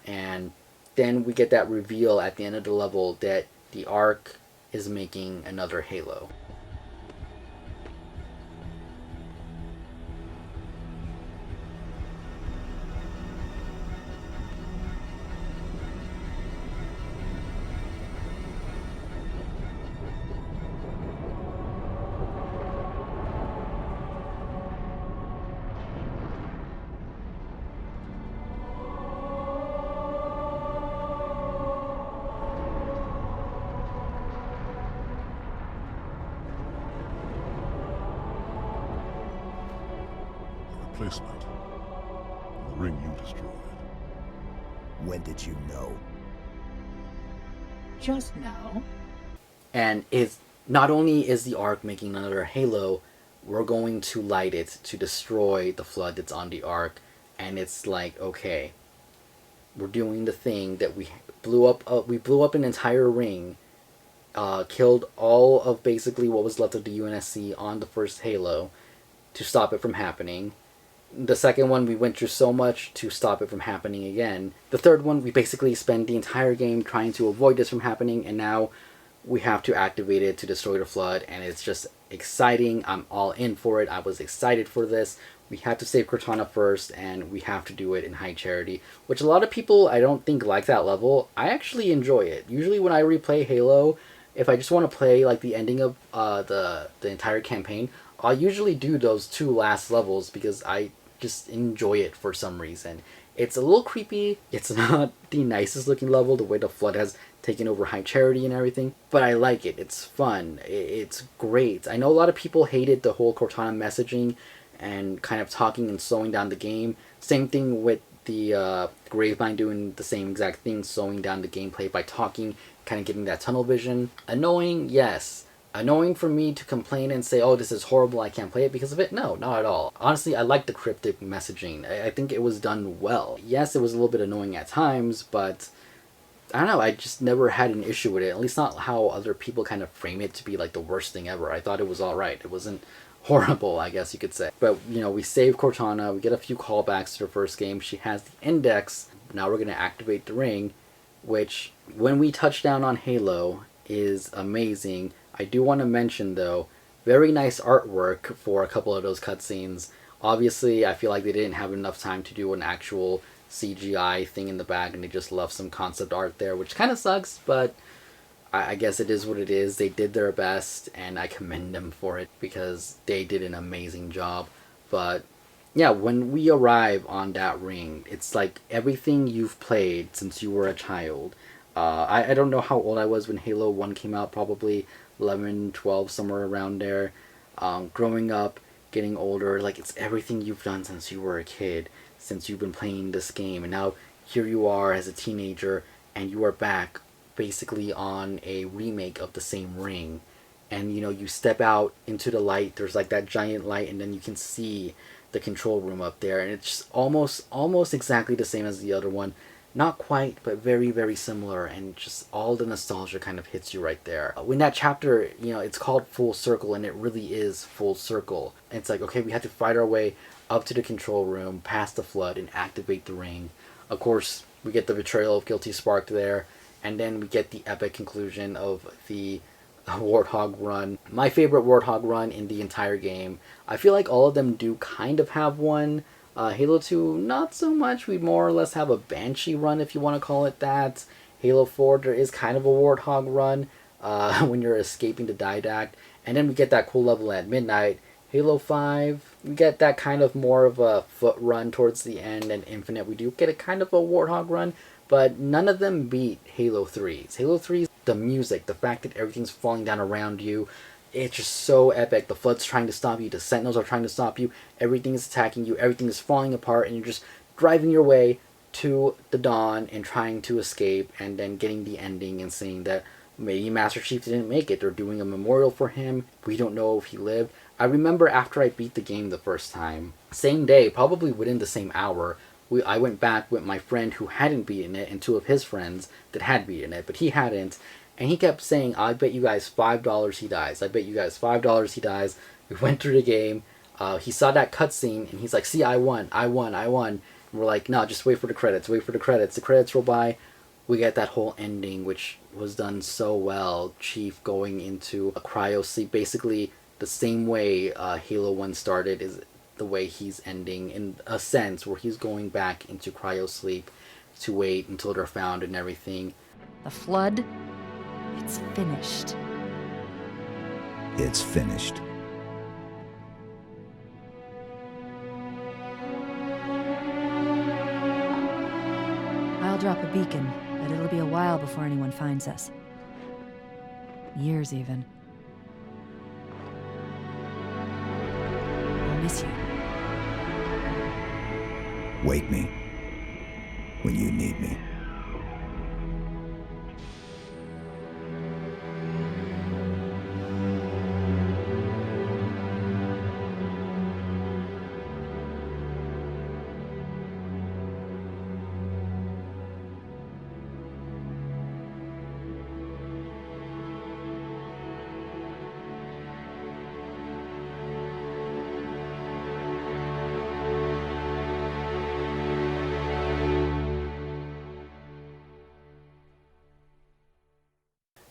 And then we get that reveal at the end of the level that the Ark is making another Halo. Replacement. The ring you destroyed. When did you know? Just now. And it's not only is the Ark making another Halo, we're going to light it to destroy the Flood that's on the Ark. And it's like, okay, we're doing the thing that we blew up. We blew up an entire ring, killed all of basically what was left of the UNSC on the first Halo to stop it from happening. The second one, we went through so much to stop it from happening again. The third one, we basically spent the entire game trying to avoid this from happening, and now we have to activate it to destroy the Flood, and it's just exciting. I'm all in for it. I was excited for this. We have to save Cortana first, and we have to do it in High Charity, which a lot of people I don't think like that level. I actually enjoy it. Usually when I replay Halo, if I just want to play like the ending of the entire campaign, I'll usually do those two last levels because I just enjoy it for some reason. It's a little creepy. It's not the nicest looking level, the way the Flood has taken over High Charity and everything, but I like it. It's fun. It's great. I know a lot of people hated the whole Cortana messaging and kind of talking and slowing down the game. Same thing with the Gravemind doing the same exact thing, slowing down the gameplay by talking, kind of giving that tunnel vision. Annoying, yes. Annoying for me to complain and say, oh, this is horrible, I can't play it because of it? No, not at all. Honestly, I like the cryptic messaging. I think it was done well. Yes, it was a little bit annoying at times, but I don't know, I just never had an issue with it. At least not how other people kind of frame it to be like the worst thing ever. I thought it was alright. It wasn't horrible, I guess you could say. But, you know, we save Cortana, we get a few callbacks to her first game. She has the index. Now we're going to activate the ring, which, when we touch down on Halo, is amazing. I do want to mention, though, very nice artwork for a couple of those cutscenes. Obviously, I feel like they didn't have enough time to do an actual CGI thing in the back, and they just left some concept art there, which kind of sucks, but I guess it is what it is. They did their best, and I commend them for it, because they did an amazing job. But yeah, when we arrive on that ring, it's like everything you've played since you were a child. I don't know how old I was when Halo 1 came out, probably 11, 12, somewhere around there. Growing up, getting older, like it's everything you've done since you were a kid, since you've been playing this game, and now here you are as a teenager, and you are back basically on a remake of the same ring. And you step out into the light, there's like that giant light, and then you can see the control room up there, and it's just almost exactly the same as the other one. Not quite, but very, very similar, and just all the nostalgia kind of hits you right there. When that chapter, it's called Full Circle, and it really is full circle. And it's like, okay, we have to fight our way up to the control room, past the flood, and activate the ring. Of course, we get the betrayal of Guilty Spark there, and then we get the epic conclusion of the Warthog run. My favorite Warthog run in the entire game. I feel like all of them do kind of have one. Halo 2, not so much. We more or less have a Banshee run, if you want to call it that. Halo 4, there is kind of a Warthog run when you're escaping the Didact. And then we get that cool level at midnight. Halo 5, we get that kind of more of a foot run towards the end. And Infinite, we do get a kind of a Warthog run. But none of them beat Halo 3's. Halo 3's, the music, the fact that everything's falling down around you, it's just so epic. The Flood's trying to stop you, the Sentinels are trying to stop you, everything is attacking you, everything is falling apart, and you're just driving your way to the dawn and trying to escape, and then getting the ending and saying that maybe Master Chief didn't make it. They're doing a memorial for him. We don't know if he lived. I remember after I beat the game the first time, same day, probably within the same hour, I went back with my friend who hadn't beaten it and two of his friends that had beaten it, but he hadn't. And he kept saying, I bet you guys $5 he dies. I bet you guys $5 he dies. We went through the game. He saw that cutscene, and he's like, see, I won. And we're like, no, just wait for the credits. Wait for the credits. The credits roll by. We get that whole ending, which was done so well. Chief going into a cryo sleep. Basically, the same way Halo 1 started is the way he's ending, in a sense, where he's going back into cryo sleep to wait until they're found and everything. The Flood, it's finished. It's finished. I'll drop a beacon, but it'll be a while before anyone finds us. Years, even. I'll miss you. Wake me when you need me.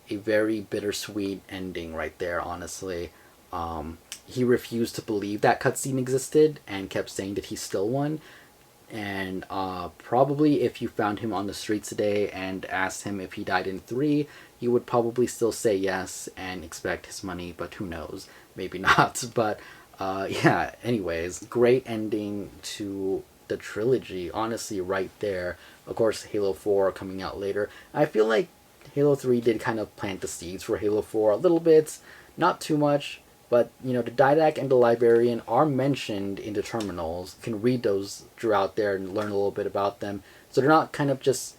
A very bittersweet ending right there, honestly. He refused to believe that cutscene existed and kept saying that he still won. And probably if you found him on the streets today and asked him if he died in 3, he would probably still say yes and expect his money, but who knows, maybe not. But yeah, anyways, great ending to the trilogy, honestly, right there. Of course, Halo 4 coming out later. I feel like Halo 3 did kind of plant the seeds for Halo 4 a little bit, not too much, but the Didact and the Librarian are mentioned in the terminals. You can read those throughout there and learn a little bit about them. So they're not kind of just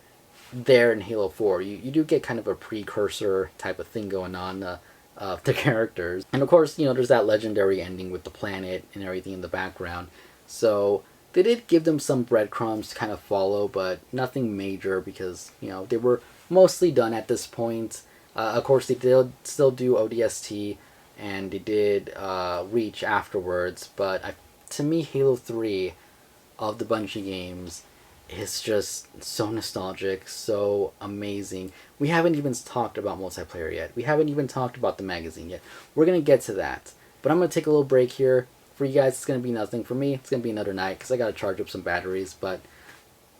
there in Halo 4. You do get kind of a precursor type of thing going on of the characters. And of course, there's that legendary ending with the planet and everything in the background. So they did give them some breadcrumbs to kind of follow, but nothing major because, they were mostly done at this point. Of course, they did still do ODST, and they did Reach afterwards, but to me, Halo 3 of the Bungie games is just so nostalgic, so amazing. We haven't even talked about multiplayer yet. We haven't even talked about the magazine yet. We're going to get to that, but I'm going to take a little break here. For you guys, it's going to be nothing. For me, it's going to be another night, because I got to charge up some batteries, but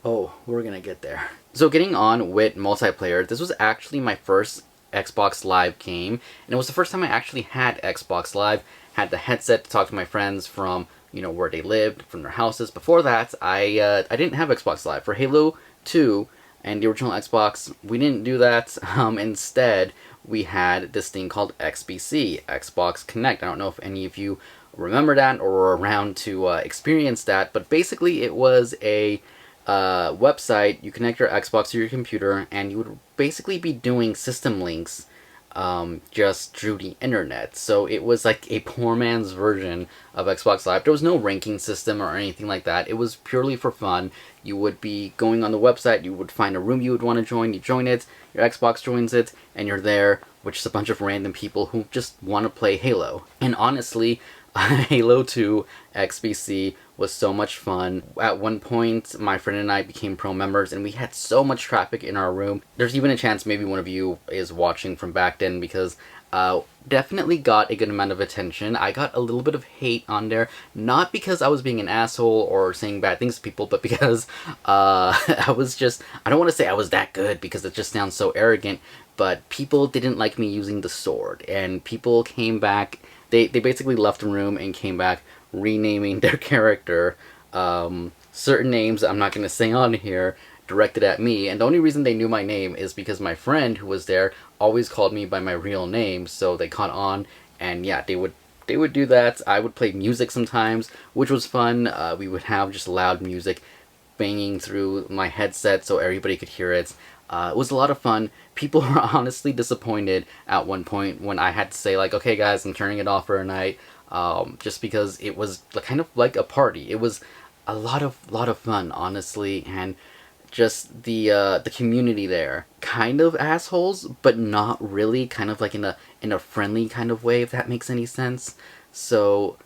oh, we're going to get there. So getting on with multiplayer, this was actually my first Xbox Live game, and it was the first time I actually had Xbox Live, had the headset to talk to my friends from, where they lived, from their houses. Before that, I didn't have Xbox Live. For Halo 2 and the original Xbox, we didn't do that. Instead, we had this thing called XBC, Xbox Connect. I don't know if any of you remember that or were around to experience that, but basically it was a website. You connect your Xbox to your computer, and you would basically be doing system links just through the internet. So it was like a poor man's version of Xbox Live. There was no ranking system or anything like that. It was purely for fun. You would be going on the website, you would find a room you would want to join, you join it, your Xbox joins it, and you're there, which is a bunch of random people who just want to play Halo. And honestly, Halo 2 XBC was so much fun. At one point, my friend and I became pro members, and we had so much traffic in our room. There's even a chance maybe one of you is watching from back then, because definitely got a good amount of attention. I got a little bit of hate on there, not because I was being an asshole or saying bad things to people, but because I was just, I don't want to say I was that good because it just sounds so arrogant, but people didn't like me using the sword, and people came back. They basically left the room and came back renaming their character certain names I'm not going to say on here, directed at me. And the only reason they knew my name is because my friend who was there always called me by my real name, so they caught on. And yeah, they would do that. I would play music sometimes, which was fun. We would have just loud music banging through my headset so everybody could hear it. It was a lot of fun. People were honestly disappointed at one point when I had to say, like, okay guys, I'm turning it off for a night, just because it was kind of like a party. It was a lot of fun, honestly, and just the community there, kind of assholes, but not really, kind of like in a friendly kind of way, if that makes any sense. So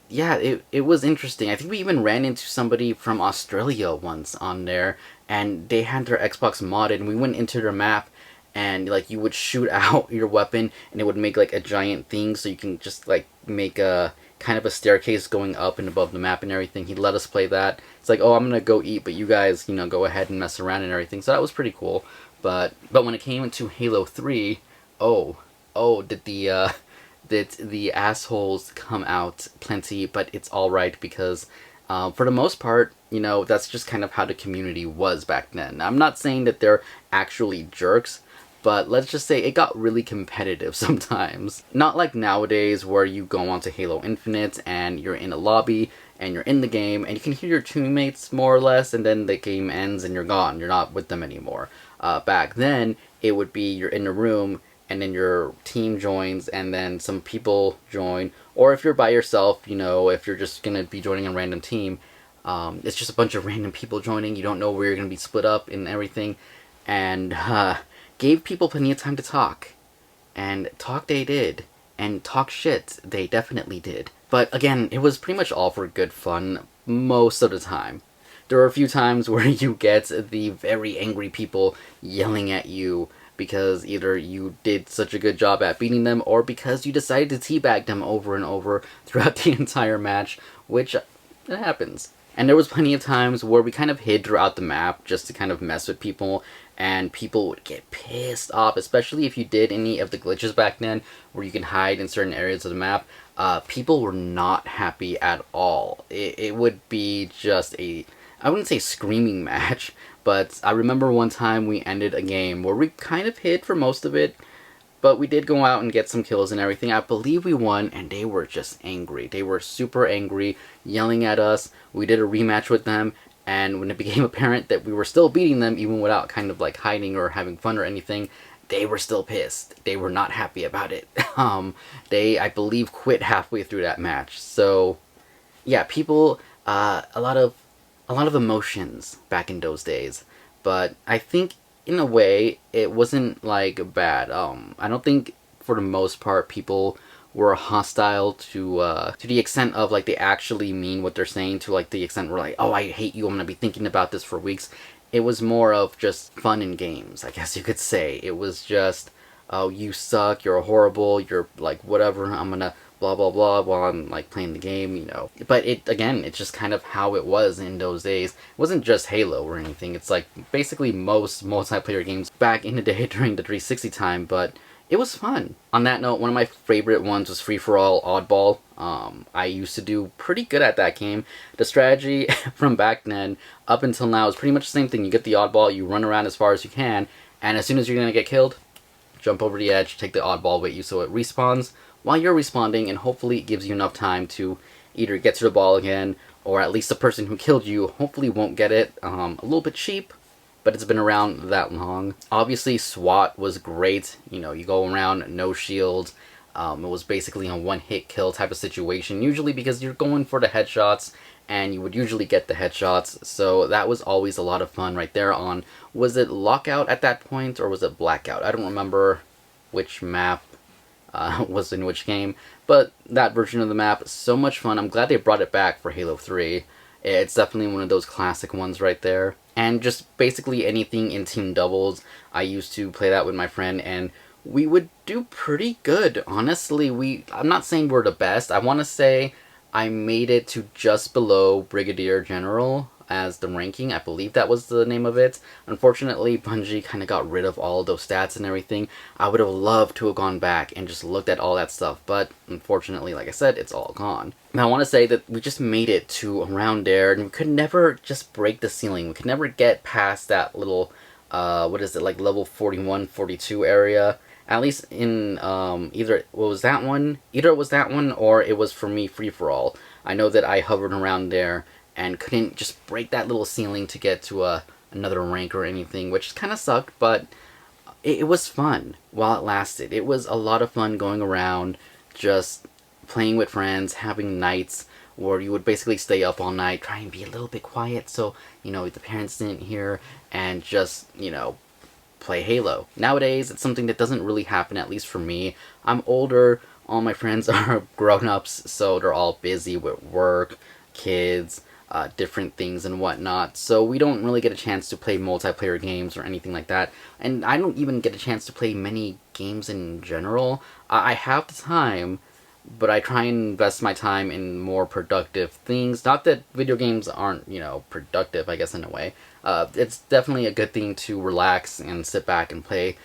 yeah, it was interesting. I think we even ran into somebody from Australia once on there, and they had their Xbox modded, and we went into their map, and like you would shoot out your weapon, and it would make like a giant thing, so you can just like make a kind of a staircase going up and above the map and everything. He let us play that. It's like, oh, I'm gonna go eat, but you guys, you know, go ahead and mess around and everything. So that was pretty cool. But when it came into Halo 3, did the assholes come out plenty, but it's alright because for the most part, you know, that's just kind of how the community was back then. I'm not saying that they're actually jerks, but let's just say it got really competitive sometimes. Not like nowadays where you go onto Halo Infinite and you're in a lobby and you're in the game and you can hear your teammates more or less, and then the game ends and you're gone. You're not with them anymore. Back then, it would be you're in a room and then your team joins and then some people join. Or if you're by yourself, you know, if you're just going to be joining a random team, it's just a bunch of random people joining. You don't know where you're going to be split up and everything. And gave people plenty of time to talk. And talk they did. And talk shit they definitely did. But again, it was pretty much all for good fun most of the time. There are a few times where you get the very angry people yelling at you because either you did such a good job at beating them or because you decided to teabag them over and over throughout the entire match, which it happens. And there was plenty of times where we kind of hid throughout the map just to kind of mess with people, and people would get pissed off, especially if you did any of the glitches back then where you can hide in certain areas of the map. People were not happy at all. It would be just I wouldn't say screaming match, but I remember one time we ended a game where we kind of hid for most of it, but we did go out and get some kills and everything. I believe we won, and they were just angry. They were super angry, yelling at us. We did a rematch with them, and when it became apparent that we were still beating them, even without kind of like hiding or having fun or anything, they were still pissed. They were not happy about it. They, I believe, quit halfway through that match. So, yeah, people, a lot of emotions back in those days. But I think, in a way, it wasn't, like, bad. I don't think, for the most part, people were hostile to the extent of, like, they actually mean what they're saying, to, like, the extent where, like, oh, I hate you, I'm gonna be thinking about this for weeks. It was more of just fun and games, I guess you could say. It was just, oh, you suck, you're horrible, you're, like, whatever, I'm gonna blah blah blah while I'm like playing the game, you know. But it's just kind of how it was in those days. It wasn't just Halo or anything. It's like basically most multiplayer games back in the day during the 360 time, but it was fun. On that note, one of my favorite ones was Free For All Oddball. I used to do pretty good at that game. The strategy from back then up until now is pretty much the same thing. You get the oddball, you run around as far as you can, and as soon as you're gonna get killed, jump over the edge, take the oddball with you so it respawns while you're responding, and hopefully it gives you enough time to either get to the ball again, or at least the person who killed you hopefully won't get it. A little bit cheap, but it's been around that long. Obviously, SWAT was great. You know, you go around, no shields. It was basically a one-hit kill type of situation, usually because you're going for the headshots, and you would usually get the headshots, so that was always a lot of fun right there on, was it Lockout at that point, or was it Blackout? I don't remember which map was in which game, but that version of the map, so much fun. I'm glad they brought it back for Halo 3. It's definitely one of those classic ones right there. And just basically anything in team doubles, I used to play that with my friend, and we would do pretty good. Honestly, I'm not saying we're the best. I want to say I made it to just below Brigadier General as the ranking. I believe that was the name of it. Unfortunately, Bungie kind of got rid of all of those stats and everything. I would have loved to have gone back and just looked at all that stuff, but unfortunately, like I said, it's all gone. And I want to say that we just made it to around there, and we could never just break the ceiling. We could never get past that little, what is it, like level 41, 42 area. At least in either it was that one or it was for me free for all. I know that I hovered around there and couldn't just break that little ceiling to get to another rank or anything, which kind of sucked, but it was fun while it lasted. It was a lot of fun going around, just playing with friends, having nights where you would basically stay up all night, try and be a little bit quiet so, you know, the parents didn't hear, and just, you know, play Halo. Nowadays, it's something that doesn't really happen, at least for me. I'm older, all my friends are grown-ups, so they're all busy with work, kids, different things and whatnot, so we don't really get a chance to play multiplayer games or anything like that, and I don't even get a chance to play many games in general. I have the time, but I try and invest my time in more productive things. Not that video games aren't, you know, productive, I guess, in a way. It's definitely a good thing to relax and sit back and play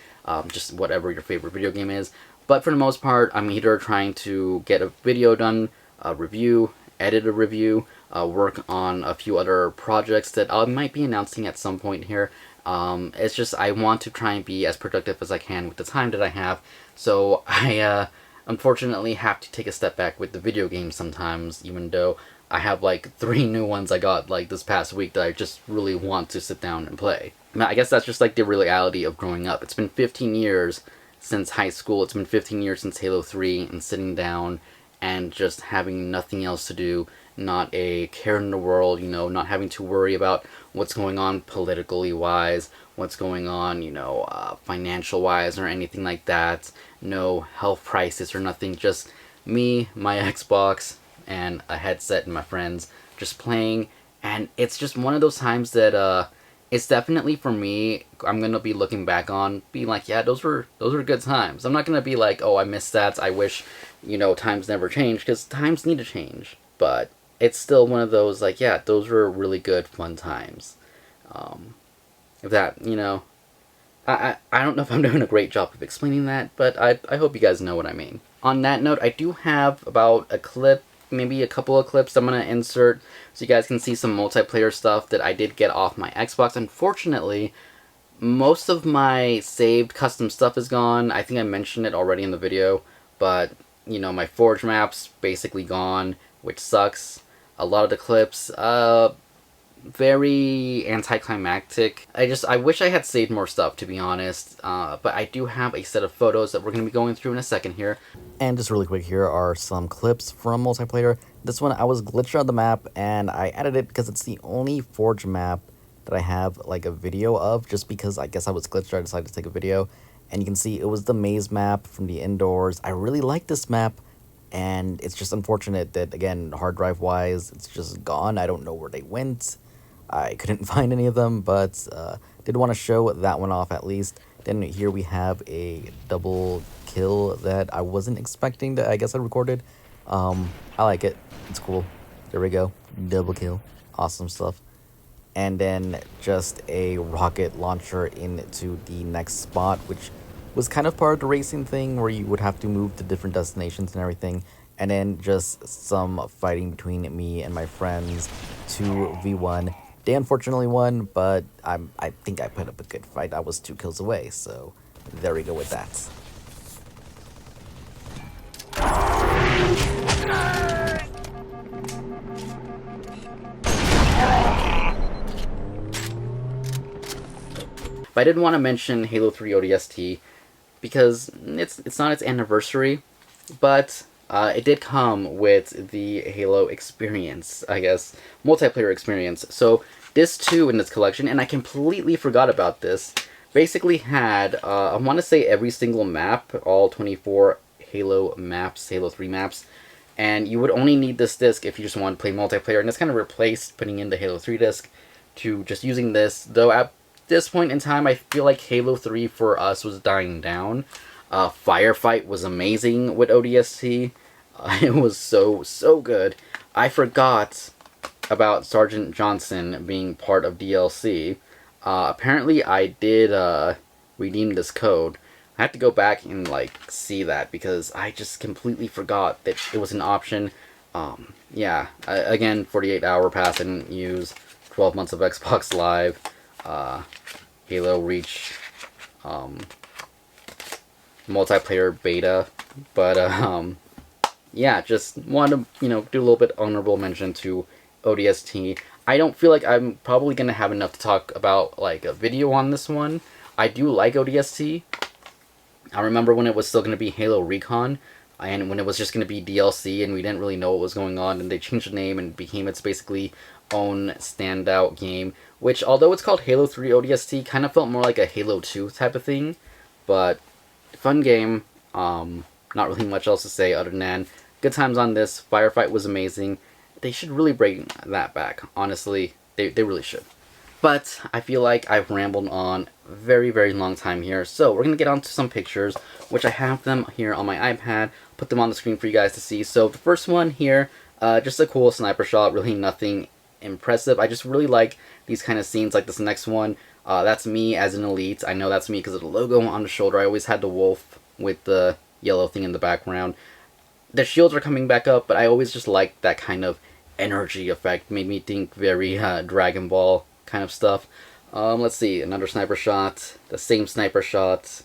just whatever your favorite video game is. But for the most part, I'm either trying to get a video done, a review, edit a review, work on a few other projects that I might be announcing at some point here. It's just I want to try and be as productive as I can with the time that I have. So I unfortunately have to take a step back with the video games sometimes, even though I have like 3 new ones I got like this past week that I just really want to sit down and play. I guess that's just like the reality of growing up. It's been 15 years since high school, it's been 15 years since Halo 3, and sitting down and just having nothing else to do, not a care in the world, you know, not having to worry about what's going on politically wise, what's going on, you know, financial wise or anything like that, no health crisis or nothing, just me, my Xbox, and a headset and my friends just playing. And it's just one of those times that it's definitely, for me, I'm gonna be looking back on being like, yeah, those were good times. I'm not gonna be like, oh, I miss stats, I wish, you know, times never change, because times need to change. But it's still one of those, like, yeah, those were really good, fun times. If that, you know, I don't know if I'm doing a great job of explaining that, but I hope you guys know what I mean. On that note, I do have about a clip, maybe a couple of clips I'm going to insert so you guys can see some multiplayer stuff that I did get off my Xbox. Unfortunately, most of my saved custom stuff is gone. I think I mentioned it already in the video, but, you know, my Forge map's basically gone, which sucks. A lot of the clips, very anticlimactic. I wish I had saved more stuff, to be honest, but I do have a set of photos that we're going to be going through in a second here. And just really quick, here are some clips from multiplayer. This one, I was glitched on the map, and I added it because it's the only Forge map that I have, like, a video of, just because I guess I was glitched, I decided to take a video. And you can see it was the maze map from the indoors. I really like this map, and it's just unfortunate that, again, hard drive wise, it's just gone. I don't know where they went. I couldn't find any of them, but did want to show that one off at least. Then here we have a double kill that I wasn't expecting that I guess I recorded. I like it. It's cool. There we go. Double kill. Awesome stuff. And then just a rocket launcher into the next spot, which was kind of part of the racing thing where you would have to move to different destinations and everything. And then just some fighting between me and my friends, 2v1. They unfortunately won, but I think I put up a good fight. I was 2 kills away, so There we go with that. But I did want to mention Halo 3 ODST because it's not its anniversary, but it did come with the Halo experience, I guess, multiplayer experience. So this too in its collection, and I completely forgot about this, basically had, I want to say every single map, all 24 Halo maps, Halo 3 maps, and you would only need this disc if you just want to play multiplayer, and it's kind of replaced putting in the Halo 3 disc to just using this, though at this point in time I feel like Halo 3 for us was dying down. Firefight was amazing with ODST. It was so good. I forgot about Sergeant Johnson being part of DLC. Apparently I did redeem this code. I have to go back and like see that because I just completely forgot that it was an option. Yeah, again, 48-hour pass I didn't use. 12 months of Xbox Live. Halo Reach. Multiplayer beta. But yeah, just wanted to, do a little bit honorable mention to ODST. I don't feel like I'm probably going to have enough to talk about, like, a video on this one. I do like ODST. I remember when it was still going to be Halo Recon, and when it was just going to be DLC, and we didn't really know what was going on, and they changed the name and became its basically own standout game, which, although it's called Halo 3 ODST, kind of felt more like a Halo 2 type of thing, but fun game. Not really much else to say other than good times on this. Firefight was amazing. They should really bring that back. Honestly, they really should. But I feel like I've rambled on a very long time here. So we're going to get on to some pictures, which I have them here on my iPad. Put them on the screen for you guys to see. So the first one here, just a cool sniper shot. Really nothing impressive. I just really like these kind of scenes like this next one. That's me as an elite. I know that's me because of the logo on the shoulder. I always had the wolf with the yellow thing in the background. The shields are coming back up, but I always just liked that kind of energy effect. Made me think very Dragon Ball kind of stuff. Let's see, another sniper shot. The same sniper shot.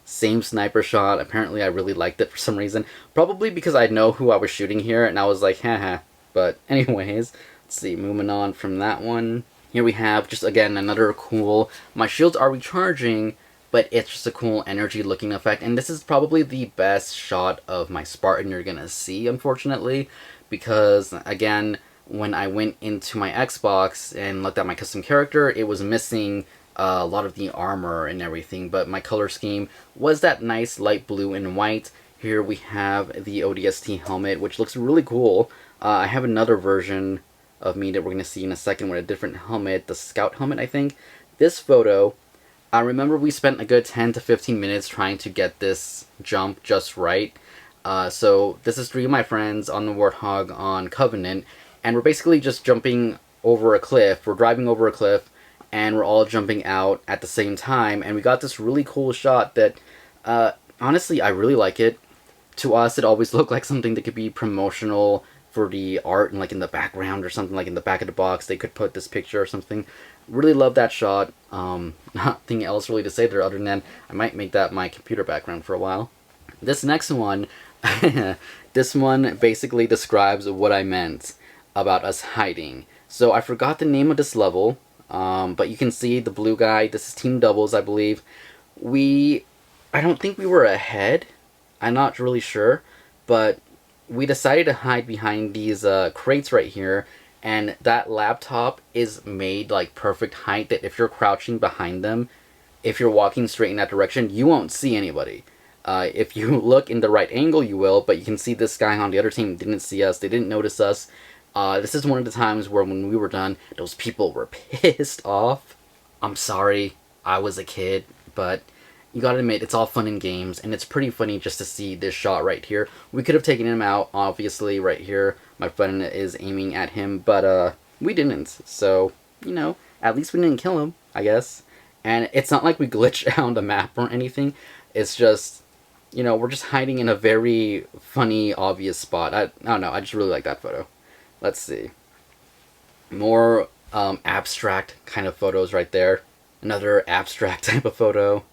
Same sniper shot. Apparently I really liked it for some reason. Probably because I know who I was shooting here, and I was like, haha. But anyways, let's see, moving on from that one. Here we have, just again, another cool, my shields are recharging, but it's just a cool energy looking effect. And this is probably the best shot of my Spartan you're gonna see, unfortunately, because again, when I went into my Xbox and looked at my custom character, it was missing a lot of the armor and everything, but my color scheme was that nice light blue and white. Here we have the ODST helmet, which looks really cool. I have another version of me that we're going to see in a second with a different helmet, the Scout helmet, I think. This photo, I remember we spent a good 10 to 15 minutes trying to get this jump just right. So this is 3 of my friends on the Warthog on Covenant, and we're basically just jumping over a cliff. We're driving over a cliff, and we're all jumping out at the same time, and we got this really cool shot that, honestly, I really like it. To us, it always looked like something that could be promotional for the art, and like in the background or something, like in the back of the box, they could put this picture or something. Really love that shot. Nothing else really to say there other than I might make that my computer background for a while. This next one, this one basically describes what I meant about us hiding. So I forgot the name of this level, but you can see the blue guy. This is Team Doubles, I believe. I don't think we were ahead. I'm not really sure, but we decided to hide behind these crates right here, and that laptop is made like perfect height that if you're crouching behind them, if you're walking straight in that direction, you won't see anybody. If you look in the right angle, you will, but you can see this guy on the other team didn't see us, they didn't notice us. This is one of the times where when we were done, those people were pissed off. I'm sorry, I was a kid, but you gotta admit, it's all fun and games, and it's pretty funny just to see this shot right here. We could have taken him out, obviously, right here. My friend is aiming at him, but we didn't. So, at least we didn't kill him, I guess. And it's not like we glitched out the map or anything. It's just, we're just hiding in a very funny, obvious spot. I don't know, I just really like that photo. Let's see. More abstract kind of photos right there. Another abstract type of photo.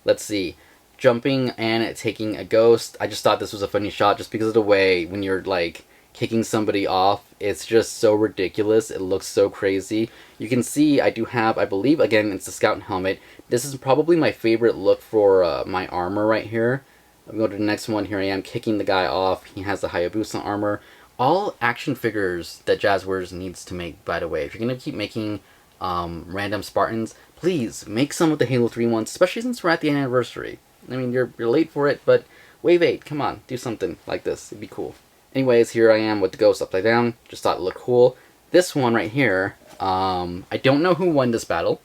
Let's see. Jumping and taking a ghost. I just thought this was a funny shot just because of the way when you're like kicking somebody off. It's just so ridiculous. It looks so crazy. You can see I do have, I believe, again, it's the scout helmet. This is probably my favorite look for my armor right here. I'm going to the next one. Here I am kicking the guy off. He has the Hayabusa armor. All action figures that Jazzwares needs to make, by the way. If you're going to keep making random Spartans, please make some of the Halo 3 ones, especially since we're at the anniversary. I mean, you're late for it, but Wave 8, come on, do something like this. It'd be cool. Anyways, here I am with the ghost upside down. Just thought it looked cool. This one right here, I don't know who won this battle.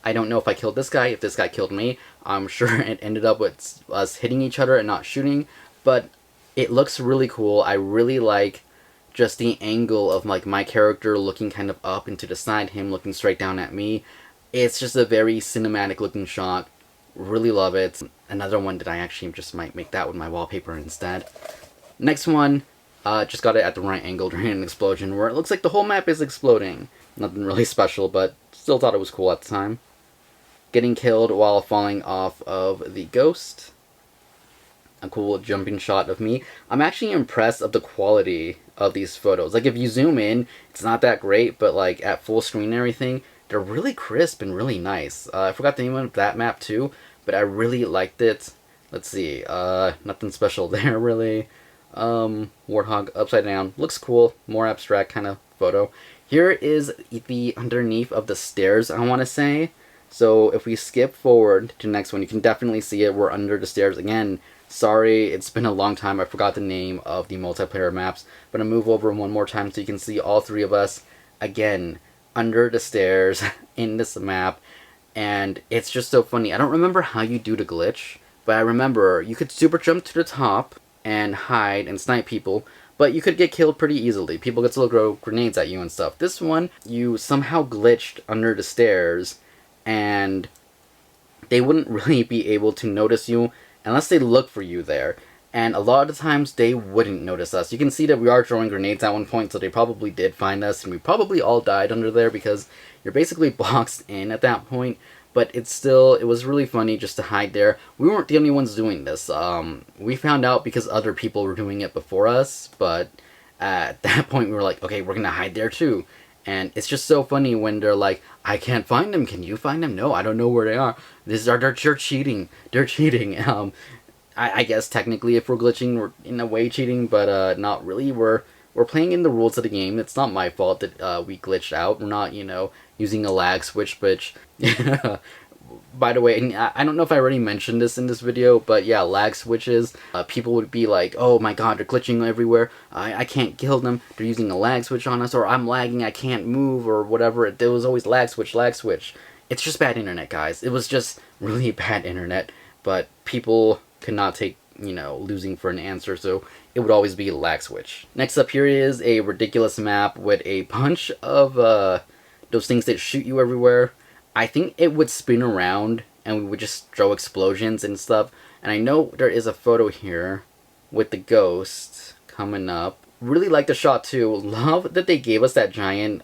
I don't know if I killed this guy, if this guy killed me. I'm sure it ended up with us hitting each other and not shooting, but it looks really cool. I really like just the angle of like my character looking kind of up and to the side, him looking straight down at me. It's just a very cinematic looking shot. Really love it. Another one that I actually just might make that with my wallpaper instead. Next one, just got it at the right angle during an explosion where it looks like the whole map is exploding. Nothing really special, but still thought it was cool at the time. Getting killed while falling off of the ghost. A cool jumping shot of me. I'm actually impressed of the quality of these photos. Like if you zoom in, it's not that great, but like at full screen and everything, they're really crisp and really nice. I forgot the name of that map too, but I really liked it. Let's see, nothing special there really. Warthog upside down, looks cool, more abstract kind of photo. Here is the underneath of the stairs, I want to say. So if we skip forward to the next one, you can definitely see it. We're under the stairs again. Sorry, it's been a long time. I forgot the name of the multiplayer maps. But I'm going to move over one more time so you can see all three of us again under the stairs in this map. And it's just so funny. I don't remember how you do the glitch, but I remember you could super jump to the top and hide and snipe people, but you could get killed pretty easily. People could still throw grenades at you and stuff. This one, you somehow glitched under the stairs, and they wouldn't really be able to notice you unless they look for you there. And a lot of the times, they wouldn't notice us. You can see that we are throwing grenades at one point, so they probably did find us, and we probably all died under there because you're basically boxed in at that point. But it's still, it was really funny just to hide there. We weren't the only ones doing this. We found out because other people were doing it before us, but at that point we were like, okay, we're gonna hide there too. And it's just so funny when they're like, I can't find them. Can you find them? No, I don't know where they are. They're cheating. They're cheating. I guess technically if we're glitching, we're in a way cheating, but not really. We're playing in the rules of the game. It's not my fault that we glitched out. We're not, you know, using a lag switch, which, by the way, I don't know if I already mentioned this in this video, but yeah, lag switches, people would be like, oh my god, they're glitching everywhere, I can't kill them, they're using a lag switch on us, or I'm lagging, I can't move, or whatever. There was always lag switch, lag switch. It's just bad internet, guys. It was just really bad internet, but people could not take, you know, losing for an answer, so it would always be lag switch. Next up here is a ridiculous map with a bunch of those things that shoot you everywhere. I think it would spin around and we would just throw explosions and stuff. And I know there is a photo here with the ghost coming up. Really like the shot too. Love that they gave us that giant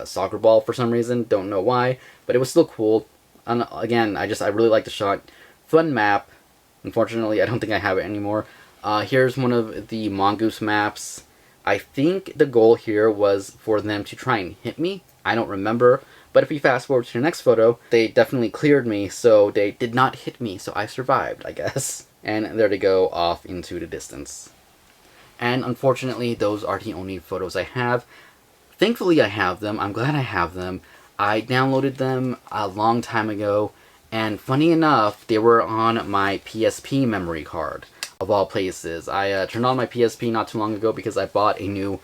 soccer ball for some reason. Don't know why, but it was still cool. And again, I really like the shot. Fun map. Unfortunately, I don't think I have it anymore. Here's one of the Mongoose maps. I think the goal here was for them to try and hit me. I don't remember. But if we fast forward to the next photo, they definitely cleared me, so they did not hit me, so I survived, I guess. And there they go, off into the distance. And unfortunately, those are the only photos I have. Thankfully, I have them. I'm glad I have them. I downloaded them a long time ago, and funny enough, they were on my PSP memory card, of all places. I turned on my PSP not too long ago because I bought a new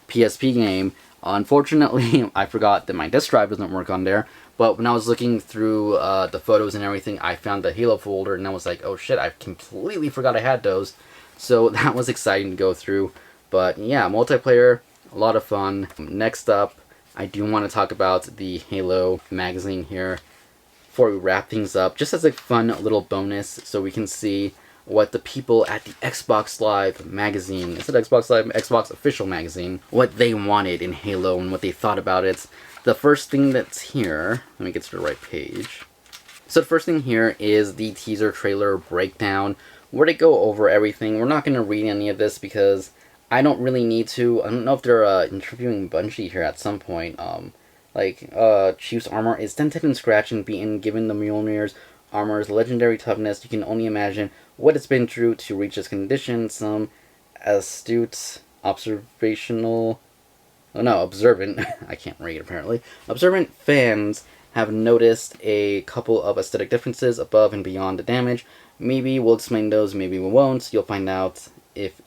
PSP game. Unfortunately, I forgot that my disk drive doesn't work on there, but when I was looking through the photos and everything, I found the Halo folder, and I was like, oh shit, I completely forgot I had those. So that was exciting to go through. But yeah, multiplayer, a lot of fun. Next up, I do want to talk about the Halo magazine here before we wrap things up, just as a fun little bonus so we can see what the people at the Xbox Live magazine, is it Xbox Live? Xbox Official magazine, what they wanted in Halo and what they thought about it. The first thing that's here, let me get to the right page. So the first thing here is the teaser trailer breakdown, where they go over everything. We're not going to read any of this because I don't really need to. I don't know if they're interviewing Bungie here at some point. Chief's armor is dented and scratched and beaten, given the Mjolnir's armor's legendary toughness. You can only imagine what it's been through to reach this condition. Some astute, observant, I can't read apparently, observant fans have noticed a couple of aesthetic differences above and beyond the damage. Maybe we'll explain those, maybe we won't. You'll find out if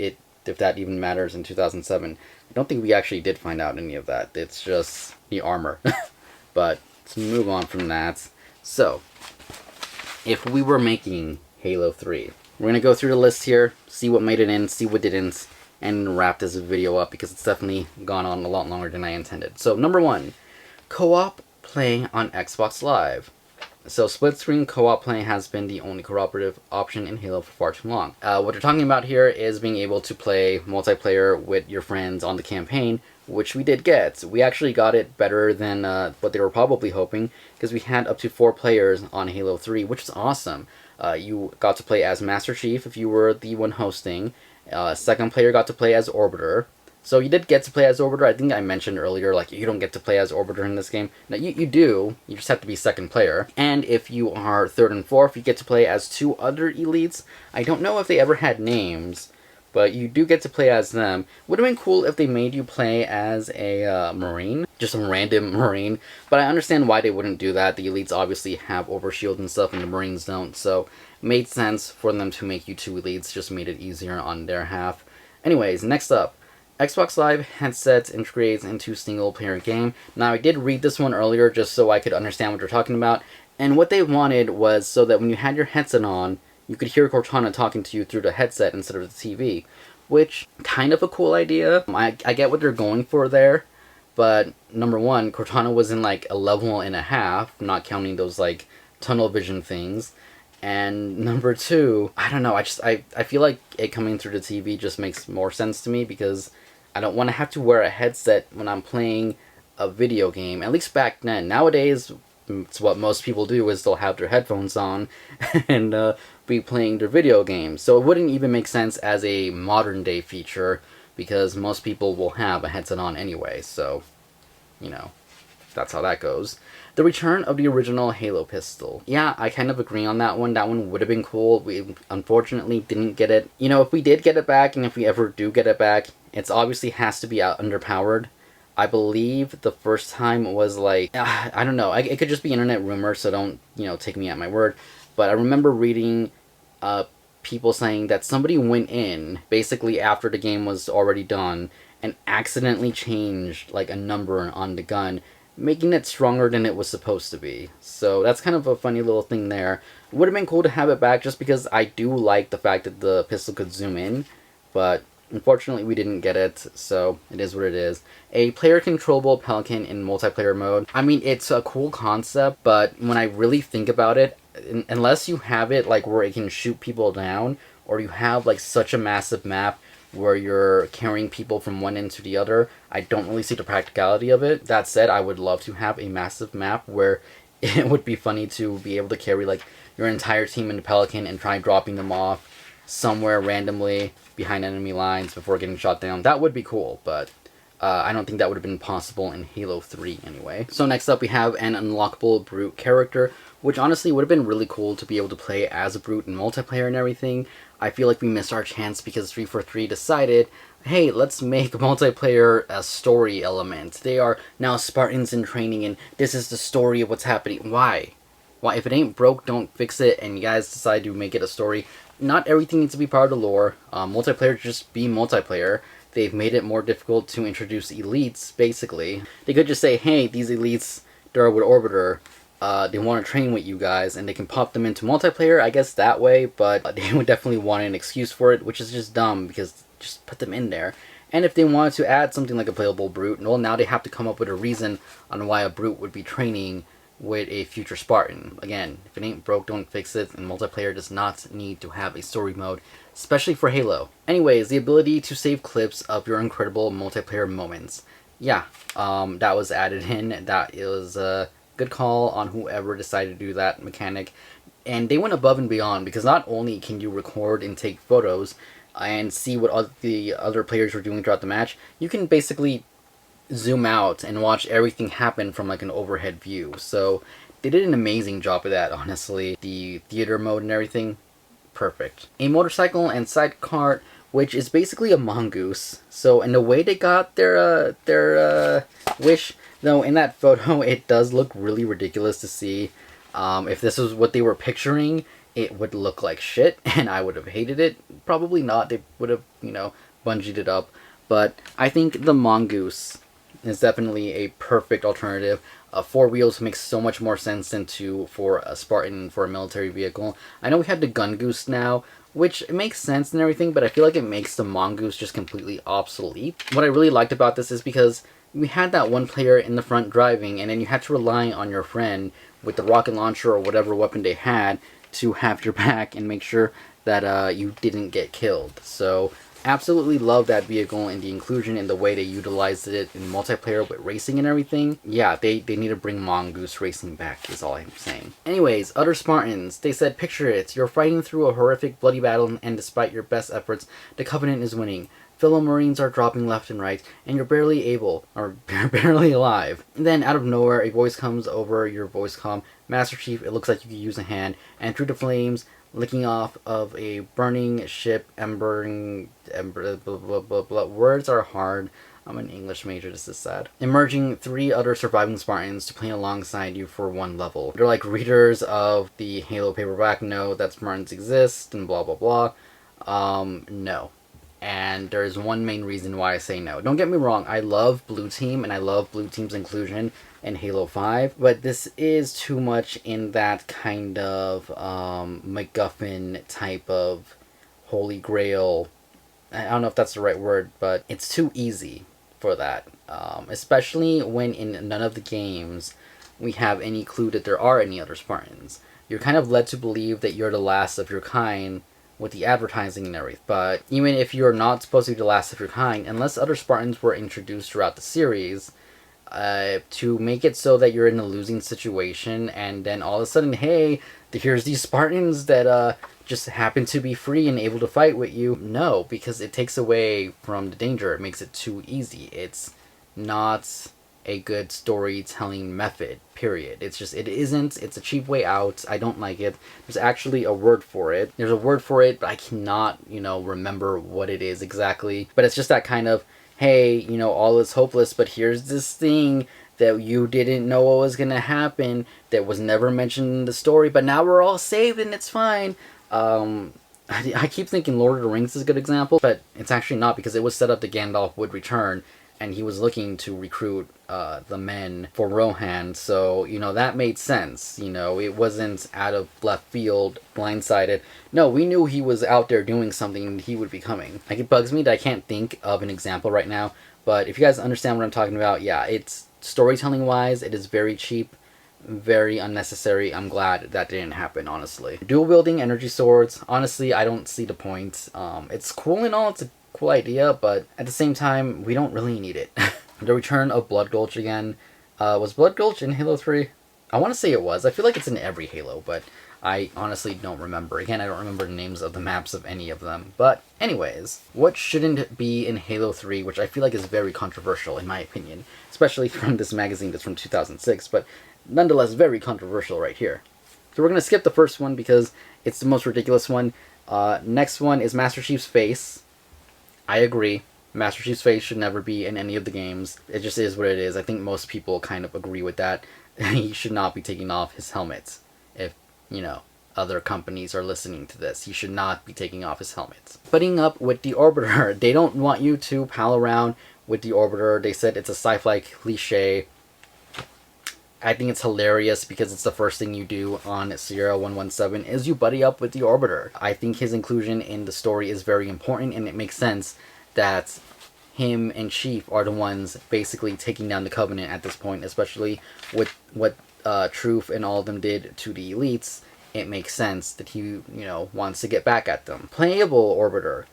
that even matters in 2007. I don't think we actually did find out any of that. It's just the armor. But let's move on from that. So, if we were making Halo 3, we're going to go through the list here, see what made it in, see what didn't, and wrap this video up because it's definitely gone on a lot longer than I intended. So, number 1, co-op play on Xbox Live. So split-screen co-op play has been the only cooperative option in Halo for far too long. What they're talking about here is being able to play multiplayer with your friends on the campaign, which we did get. We actually got it better than what they were probably hoping, because we had up to 4 players on Halo 3, which is awesome. You got to play as Master Chief if you were the one hosting. Second player got to play as Orbiter. So you did get to play as Orbiter. I think I mentioned earlier, like, you don't get to play as Orbiter in this game. Now, you do. You just have to be second player. And if you are third and fourth, you get to play as 2 other elites. I don't know if they ever had names, but you do get to play as them. Would have been cool if they made you play as a Marine. Just a random Marine. But I understand why they wouldn't do that. The elites obviously have overshield and stuff, and the Marines don't. So it made sense for them to make you 2 elites. Just made it easier on their half. Anyways, next up. Xbox Live headsets integrates into single-player game. Now, I did read this one earlier just so I could understand what they're talking about. And what they wanted was so that when you had your headset on, you could hear Cortana talking to you through the headset instead of the TV. Which, kind of a cool idea. I get what they're going for there. But, number 1, Cortana was in like a level and a half, not counting those like tunnel vision things. And number 2, I don't know, I feel like it coming through the TV just makes more sense to me because I don't want to have to wear a headset when I'm playing a video game, at least back then. Nowadays, it's what most people do is they'll have their headphones on and be playing their video games. So it wouldn't even make sense as a modern day feature because most people will have a headset on anyway, so, you know, that's how that goes. The return of the original Halo pistol. Yeah, I kind of agree on that one. That one would have been cool. We unfortunately didn't get it. You know, if we did get it back, and if we ever do get it back, it's obviously has to be underpowered. I believe the first time was like, I don't know. It could just be internet rumor, so don't, take me at my word. But I remember reading people saying that somebody went in, basically after the game was already done, and accidentally changed, like, a number on the gun, making it stronger than it was supposed to be. So that's kind of a funny little thing there. It would have been cool to have it back just because I do like the fact that the pistol could zoom in, but unfortunately we didn't get it, so it is what it is. A player controllable Pelican in multiplayer mode. I mean, it's a cool concept, but when I really think about it, unless you have it like where it can shoot people down, or you have like such a massive map where you're carrying people from one end to the other, I don't really see the practicality of it. That said, I would love to have a massive map where it would be funny to be able to carry like your entire team in the Pelican and try dropping them off somewhere randomly behind enemy lines before getting shot down. That would be cool, but I don't think that would have been possible in Halo 3 anyway. So next up we have an unlockable Brute character, which honestly would have been really cool to be able to play as a Brute in multiplayer and everything. I feel like we missed our chance because 343 decided, hey, let's make multiplayer a story element. They are now Spartans in training and this is the story of what's happening. Why? Why? If it ain't broke, don't fix it, and you guys decide to make it a story. Not everything needs to be part of the lore. Multiplayer just be multiplayer. They've made it more difficult to introduce elites, basically. They could just say, hey, these elites, they're with Orbiter. They want to train with you guys, and they can pop them into multiplayer, I guess that way, but they would definitely want an excuse for it, which is just dumb, because just put them in there. And if they wanted to add something like a playable Brute, well, now they have to come up with a reason on why a Brute would be training with a future Spartan. Again, if it ain't broke, don't fix it, and multiplayer does not need to have a story mode, especially for Halo. Anyways, the ability to save clips of your incredible multiplayer moments. Yeah, that was added in. That is Good call on whoever decided to do that mechanic. And they went above and beyond, because not only can you record and take photos and see what the other players were doing throughout the match, you can basically zoom out and watch everything happen from like an overhead view. So they did an amazing job of that, honestly. The theater mode and everything, perfect. A motorcycle and sidecar, which is basically a mongoose. So in the way they got their wish, though, in that photo it does look really ridiculous to see. If this was what they were picturing, it would look like shit, and I would have hated it. Probably not. They would have, bungeed it up. But I think the mongoose is definitely a perfect alternative. 4 wheels makes so much more sense than 2 for a Spartan, for a military vehicle. I know we have the gun goose now, which makes sense and everything, but I feel like it makes the mongoose just completely obsolete. What I really liked about this is because we had that one player in the front driving, and then you had to rely on your friend with the rocket launcher or whatever weapon they had to have your back and make sure that you didn't get killed. So absolutely love that vehicle and the inclusion and the way they utilized it in multiplayer with racing and everything. Yeah, they need to bring Mongoose Racing back, is all I'm saying. Anyways, other Spartans, they said, picture it, you're fighting through a horrific bloody battle, and despite your best efforts, the Covenant is winning. Fellow Marines are dropping left and right, and you're barely alive. And then, out of nowhere, a voice comes over your voice comm. Master Chief, it looks like you could use a hand. And through the flames, licking off of a burning ship, ember, blah, blah, blah, blah. Words are hard. I'm an English major, this is sad. Emerging 3 other surviving Spartans to play alongside you for 1 level. They're like readers of the Halo paperback, know that Spartans exist, and blah, blah, blah. No. And there's one main reason why I say no. Don't get me wrong, I love Blue Team, and I love Blue Team's inclusion in Halo 5, but this is too much in that kind of MacGuffin type of Holy Grail. I don't know if that's the right word, but it's too easy for that. Especially when in none of the games we have any clue that there are any other Spartans. You're kind of led to believe that you're the last of your kind with the advertising and everything. But even if you're not supposed to be the last of your kind, unless other Spartans were introduced throughout the series, to make it so that you're in a losing situation, and then all of a sudden, hey, here's these Spartans that just happen to be free and able to fight with you. No, because it takes away from the danger. It makes it too easy. It's not a good storytelling method, period. It's a cheap way out. I don't like it. There's actually a word for it. There's a word for it, but I cannot, remember what it is exactly. But it's just that kind of, hey, all is hopeless, but here's this thing that you didn't know what was gonna happen, that was never mentioned in the story, but now we're all saved and it's fine. I keep thinking Lord of the Rings is a good example, but it's actually not, because it was set up that Gandalf would return, and he was looking to recruit the men for Rohan, so, that made sense. It wasn't out of left field, blindsided. No, we knew he was out there doing something and he would be coming. Like, it bugs me that I can't think of an example right now, but if you guys understand what I'm talking about, yeah, it's storytelling-wise, it is very cheap, very unnecessary. I'm glad that didn't happen, honestly. Dual-wielding energy swords, honestly, I don't see the point. It's cool and all, it's a cool idea, but at the same time, we don't really need it. The return of Blood Gulch again. Was Blood Gulch in Halo 3? I want to say it was. I feel like it's in every Halo, but I honestly don't remember. Again, I don't remember the names of the maps of any of them. But anyways, what shouldn't be in Halo 3, which I feel like is very controversial in my opinion, especially from this magazine that's from 2006, but nonetheless very controversial right here. So we're going to skip the first one because it's the most ridiculous one. Next one is Master Chief's face. I agree. Master Chief's face should never be in any of the games. It just is what it is. I think most people kind of agree with that. He should not be taking off his helmet. If, other companies are listening to this, he should not be taking off his helmet. Putting up with the Orbiter. They don't want you to pal around with the Orbiter. They said it's a sci-fi cliche. I think it's hilarious because it's the first thing you do on Sierra 117 is you buddy up with the Orbiter. I think his inclusion in the story is very important, and it makes sense that him and Chief are the ones basically taking down the Covenant at this point, especially with what Truth and all of them did to the elites. It makes sense that he, wants to get back at them. Playable Orbiter.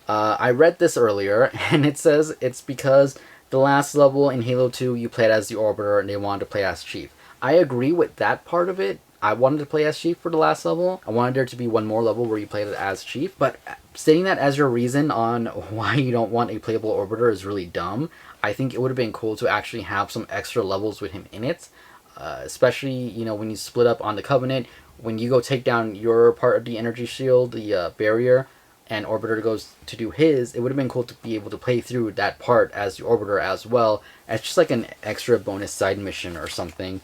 I read this earlier, and it says it's because the last level in Halo 2 you played as the Orbiter and they wanted to play as Chief. I agree with that part of it. I wanted to play as Chief for the last level. I wanted there to be one more level where you played it as Chief, but stating that as your reason on why you don't want a playable Orbiter is really dumb. I think it would have been cool to actually have some extra levels with him in it, especially, you know, when you split up on the Covenant, when you go take down your part of the energy shield, the barrier, and Orbiter goes to do his, it would have been cool to be able to play through that part as the Orbiter as well, as just like an extra bonus side mission or something.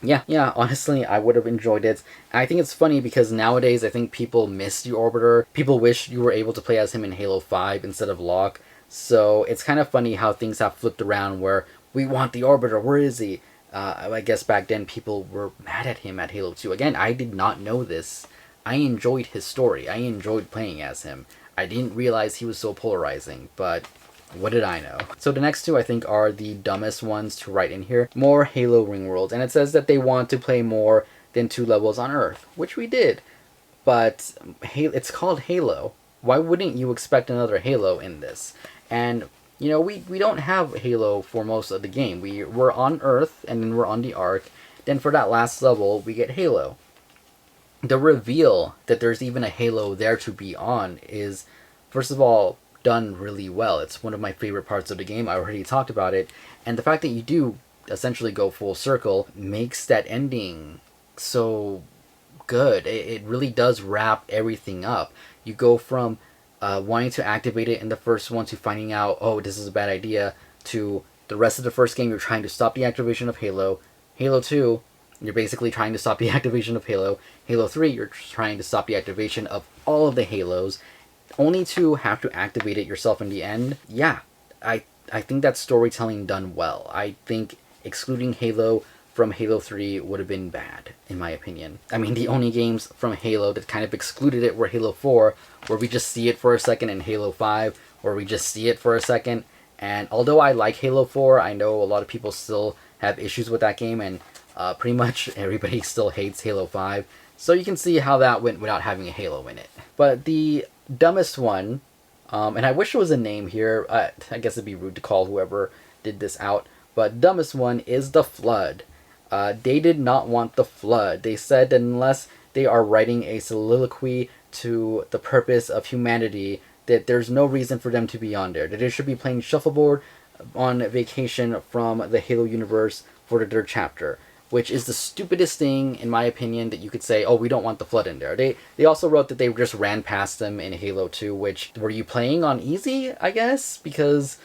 Yeah, honestly, I would have enjoyed it. And I think it's funny because nowadays I think people miss the Orbiter. People wish you were able to play as him in Halo 5 instead of Locke. So it's kind of funny how things have flipped around where we want the Orbiter, where is he? I guess back then people were mad at him at Halo 2. Again, I did not know this. I enjoyed his story. I enjoyed playing as him. I didn't realize he was so polarizing, but what did I know? So the next two I think are the dumbest ones to write in here. More Halo Ring Worlds. And it says that they want to play more than 2 levels on Earth, which we did. But it's called Halo. Why wouldn't you expect another Halo in this? And, you know, we don't have Halo for most of the game. We're on Earth, and then we're on the Ark. Then for that last level, we get Halo. The reveal that there's even a Halo there to be on is, first of all, done really well. It's one of my favorite parts of the game. I already talked about it. And the fact that you do essentially go full circle makes that ending so good. It really does wrap everything up. You go from wanting to activate it in the first one to finding out, oh, this is a bad idea, to the rest of the first game you're trying to stop the activation of Halo. Halo 2, you're basically trying to stop the activation of Halo. Halo 3, you're trying to stop the activation of all of the Halos, only to have to activate it yourself in the end. Yeah, I think that's storytelling done well. I think excluding Halo from Halo 3 would have been bad, in my opinion. I mean, the only games from Halo that kind of excluded it were Halo 4, where we just see it for a second, and Halo 5, where we just see it for a second. And although I like Halo 4, I know a lot of people still have issues with that game, and pretty much everybody still hates Halo 5. So you can see how that went without having a Halo in it. But the dumbest one, and I wish there was a name here. I guess it'd be rude to call whoever did this out. But dumbest one is the Flood. They did not want the Flood. They said that unless they are writing a soliloquy to the purpose of humanity, that there's no reason for them to be on there. That they should be playing shuffleboard on vacation from the Halo universe for the 3rd chapter. Which is the stupidest thing, in my opinion, that you could say, oh, we don't want the Flood in there. They also wrote that they just ran past them in Halo 2, which, were you playing on easy, I guess? Because,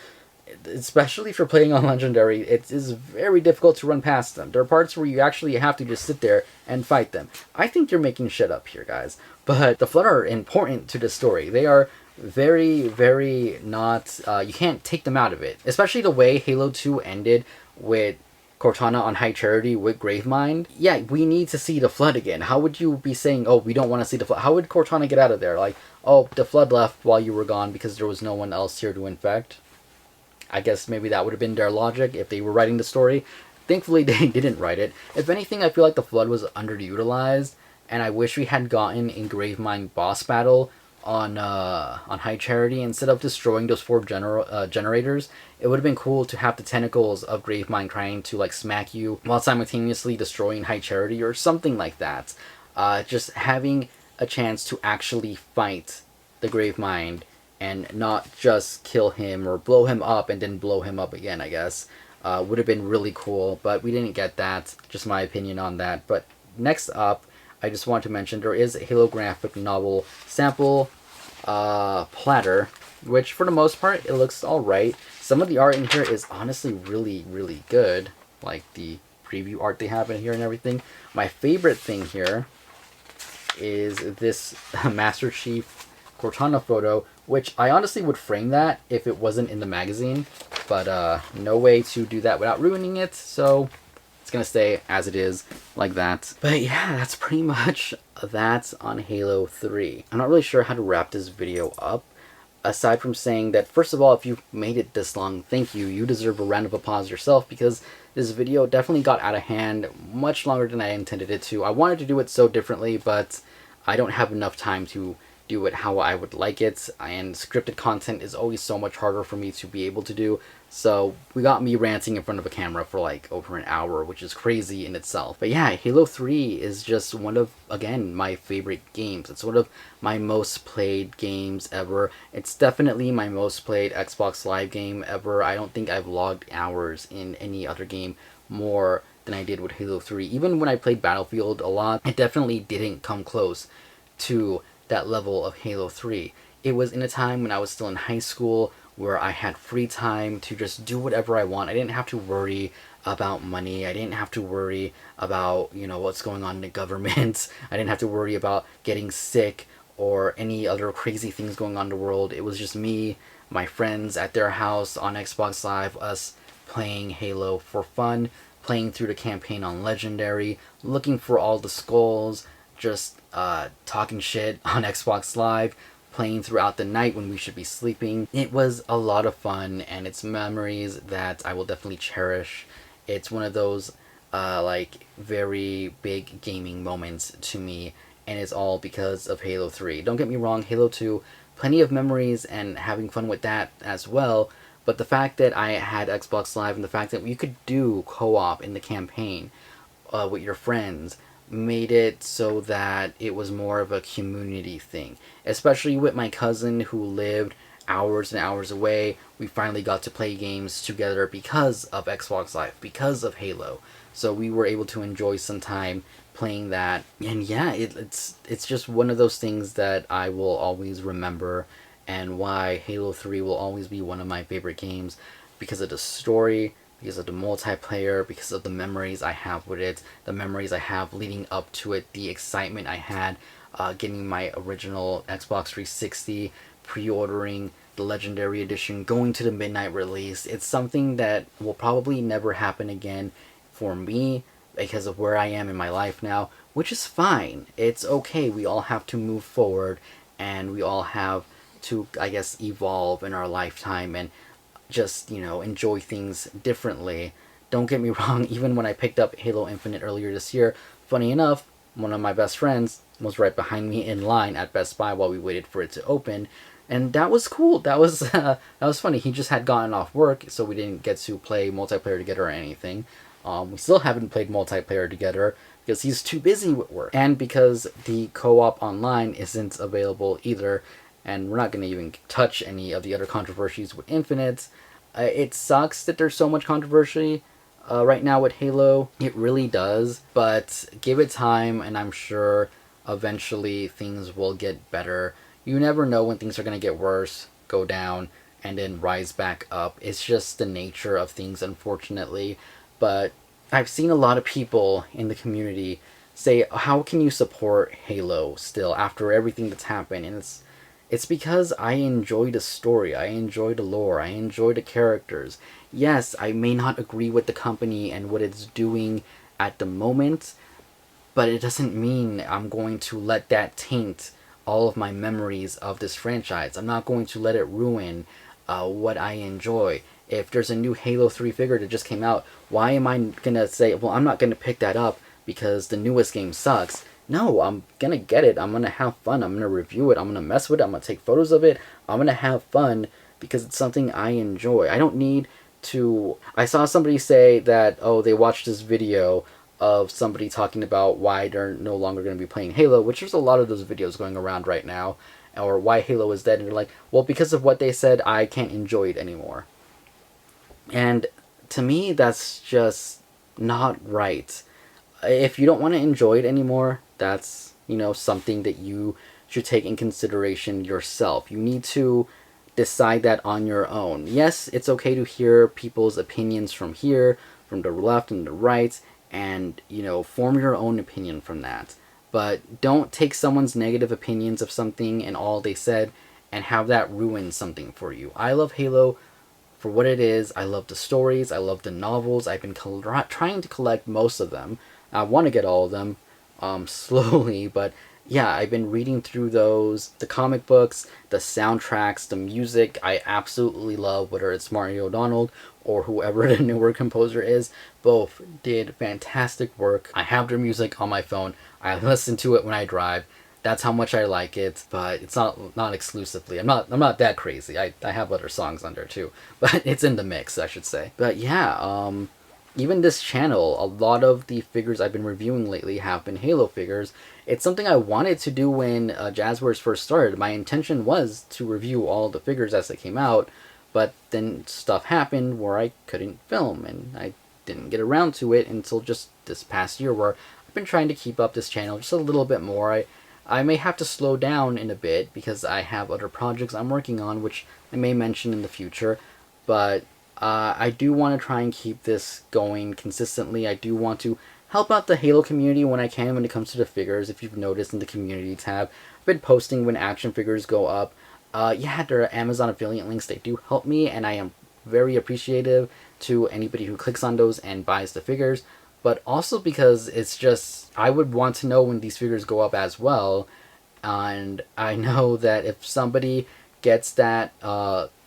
especially if you're playing on Legendary, it is very difficult to run past them. There are parts where you actually have to just sit there and fight them. I think you're making shit up here, guys. But the Flood are important to the story. They are very, very not... you can't take them out of it. Especially the way Halo 2 ended with Cortana on High Charity with Gravemind. Yeah, we need to see the Flood again. How would you be saying, oh, we don't want to see the Flood? How would Cortana get out of there? Like, oh, the Flood left while you were gone because there was no one else here to infect. I guess maybe that would have been their logic if they were writing the story. Thankfully, they didn't write it. If anything, I feel like the Flood was underutilized, and I wish we had gotten a Gravemind boss battle on High Charity instead of destroying those 4 generators. It would have been cool to have the tentacles of Gravemind trying to like smack you while simultaneously destroying High Charity or something like that. Just having a chance to actually fight the Gravemind and not just kill him or blow him up and then blow him up again, I guess, would have been really cool, but we didn't get that. Just my opinion on that. But next up, I just want to mention there is a Halo graphic novel sample platter, which for the most part it looks alright. Some of the art in here is honestly really, really good, like the preview art they have in here and everything. My favorite thing here is this Master Chief Cortana photo, which I honestly would frame that if it wasn't in the magazine, but no way to do that without ruining it, so it's gonna stay as it is, like that. But yeah, that's pretty much that on Halo 3. I'm not really sure how to wrap this video up, aside from saying that, first of all, if you've made it this long, thank you. You deserve a round of applause yourself, because this video definitely got out of hand much longer than I intended it to. I wanted to do it so differently, but I don't have enough time to do it how I would like it, and scripted content is always so much harder for me to be able to do. So we got me ranting in front of a camera for like over an hour, which is crazy in itself. But yeah, Halo 3 is just one of, again, my favorite games. It's one of my most played games ever. It's definitely my most played Xbox Live game ever. I don't think I've logged hours in any other game more than I did with Halo 3. Even when I played Battlefield a lot, it definitely didn't come close to that level of Halo 3. It was in a time when I was still in high school, where I had free time to just do whatever I want. I didn't have to worry about money. I didn't have to worry about, what's going on in the government. I didn't have to worry about getting sick or any other crazy things going on in the world. It was just me, my friends at their house on Xbox Live, us playing Halo for fun, playing through the campaign on Legendary, looking for all the skulls, just talking shit on Xbox Live, playing throughout the night when we should be sleeping. It was a lot of fun, and it's memories that I will definitely cherish. It's one of those very big gaming moments to me, and it's all because of Halo 3. Don't get me wrong, Halo 2, plenty of memories and having fun with that as well, but the fact that I had Xbox Live and the fact that you could do co-op in the campaign with your friends made it so that it was more of a community thing. Especially with my cousin who lived hours and hours away, we finally got to play games together because of Xbox Live, because of Halo. So we were able to enjoy some time playing that. And yeah, it's just one of those things that I will always remember, and why Halo 3 will always be one of my favorite games, because of the story, because of the multiplayer, because of the memories I have with it, the memories I have leading up to it, the excitement I had getting my original Xbox 360, pre-ordering the Legendary Edition, going to the midnight release. It's something that will probably never happen again for me because of where I am in my life now, which is fine. It's okay. We all have to move forward, and we all have to, I guess, evolve in our lifetime and just, enjoy things differently. Don't get me wrong, even when I picked up Halo Infinite earlier this year, funny enough, one of my best friends was right behind me in line at Best Buy while we waited for it to open, and that was cool. That was funny. He just had gotten off work, so we didn't get to play multiplayer together or anything. We still haven't played multiplayer together because he's too busy with work, and because the co-op online isn't available either. And we're not going to even touch any of the other controversies with Infinite. It sucks that there's so much controversy right now with Halo. It really does. But give it time, and I'm sure eventually things will get better. You never know when things are going to get worse, go down, and then rise back up. It's just the nature of things, unfortunately. But I've seen a lot of people in the community say, how can you support Halo still after everything that's happened? And it's because I enjoy the story, I enjoy the lore, I enjoy the characters. Yes, I may not agree with the company and what it's doing at the moment, but it doesn't mean I'm going to let that taint all of my memories of this franchise. I'm not going to let it ruin what I enjoy. If there's a new Halo 3 figure that just came out, why am I going to say, well, I'm not going to pick that up because the newest game sucks? No, I'm going to get it. I'm going to have fun. I'm going to review it. I'm going to mess with it. I'm going to take photos of it. I'm going to have fun because it's something I enjoy. I don't need to... I saw somebody say that, oh, they watched this video of somebody talking about why they're no longer going to be playing Halo, which there's a lot of those videos going around right now, or why Halo is dead, and they're like, well, because of what they said, I can't enjoy it anymore. And to me, that's just not right. If you don't want to enjoy it anymore, that's, something that you should take in consideration yourself. You need to decide that on your own. Yes, it's okay to hear people's opinions from here, from the left and the right, and, form your own opinion from that. But don't take someone's negative opinions of something and all they said and have that ruin something for you. I love Halo for what it is. I love the stories. I love the novels. I've been trying to collect most of them. I want to get all of them slowly, but yeah, I've been reading through those, the comic books, the soundtracks, the music. I absolutely love, whether it's Mario Donald or whoever the newer composer is. Both did fantastic work. I have their music on my phone. I listen to it when I drive. That's how much I like it, but it's not exclusively. I'm not that crazy. I have other songs on there too, but it's in the mix, I should say. But yeah, even this channel, a lot of the figures I've been reviewing lately have been Halo figures. It's something I wanted to do when Jazzwares first started. My intention was to review all the figures as they came out, but then stuff happened where I couldn't film, and I didn't get around to it until just this past year, where I've been trying to keep up this channel just a little bit more. I may have to slow down in a bit because I have other projects I'm working on, which I may mention in the future, but I do want to try and keep this going consistently. I do want to help out the Halo community when I can when it comes to the figures. If you've noticed in the community tab, I've been posting when action figures go up. Yeah, there are Amazon affiliate links. They do help me, and I am very appreciative to anybody who clicks on those and buys the figures. But also because it's just, I would want to know when these figures go up as well. And I know that if somebody gets that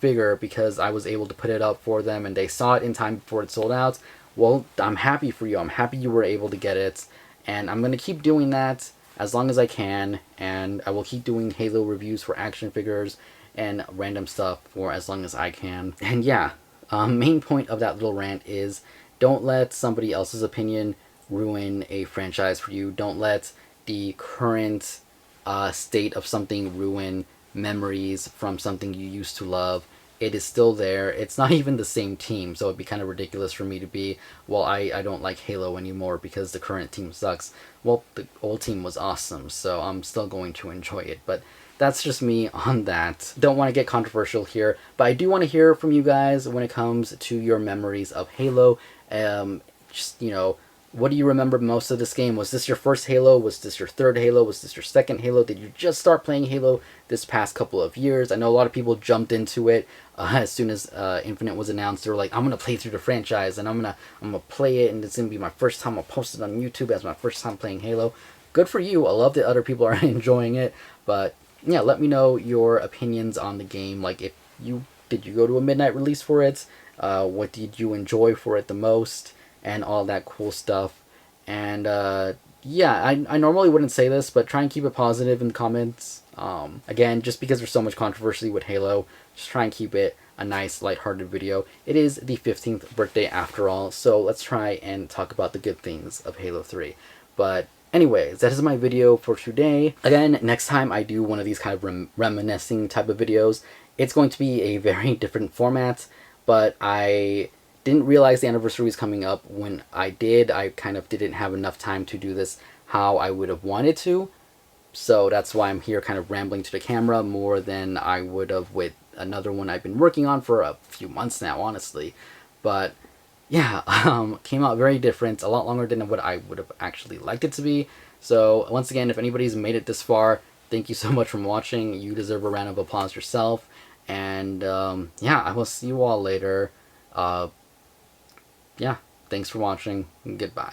figure because I was able to put it up for them and they saw it in time before it sold out, well, I'm happy for you. I'm happy you were able to get it. And I'm going to keep doing that as long as I can. And I will keep doing Halo reviews for action figures and random stuff for as long as I can. And yeah, main point of that little rant is don't let somebody else's opinion ruin a franchise for you. Don't let the current state of something ruin memories from something you used to love. It is still there. It's not even the same team, so it'd be kind of ridiculous for me to be, well, I don't like Halo anymore because the current team sucks. Well, the old team was awesome, so I'm still going to enjoy it. But that's just me on that. Don't want to get controversial here, but I do want to hear from you guys when it comes to your memories of Halo. Just, you know, what do you remember most of this game? Was this your first Halo? Was this your third Halo? Was this your second Halo? Did you just start playing Halo this past couple of years? I know a lot of people jumped into it as soon as Infinite was announced. They were like, I'm gonna play through the franchise and I'm gonna play it, and it's gonna be my first time. I'll post it on YouTube as my first time playing Halo. Good for you. I love that other people are enjoying it. But yeah, let me know your opinions on the game. Like, if you did you go to a midnight release for it? What did you enjoy for it the most? And all that cool stuff. And yeah, I normally wouldn't say this, but try and keep it positive in the comments. Again, just because there's so much controversy with Halo, just try and keep it a nice, lighthearted video. It is the 15th birthday after all, so let's try and talk about the good things of Halo 3. But anyways, that is my video for today. Again, next time I do one of these kind of reminiscing type of videos, it's going to be a very different format, but I didn't realize the anniversary was coming up. When I did, I kind of didn't have enough time to do this how I would have wanted to. So that's why I'm here kind of rambling to the camera more than I would have with another one I've been working on for a few months now, honestly. But yeah, came out very different, a lot longer than what I would have actually liked it to be. So once again, if anybody's made it this far, thank you so much for watching. You deserve a round of applause yourself. And yeah, I will see you all later. Yeah, thanks for watching, and goodbye.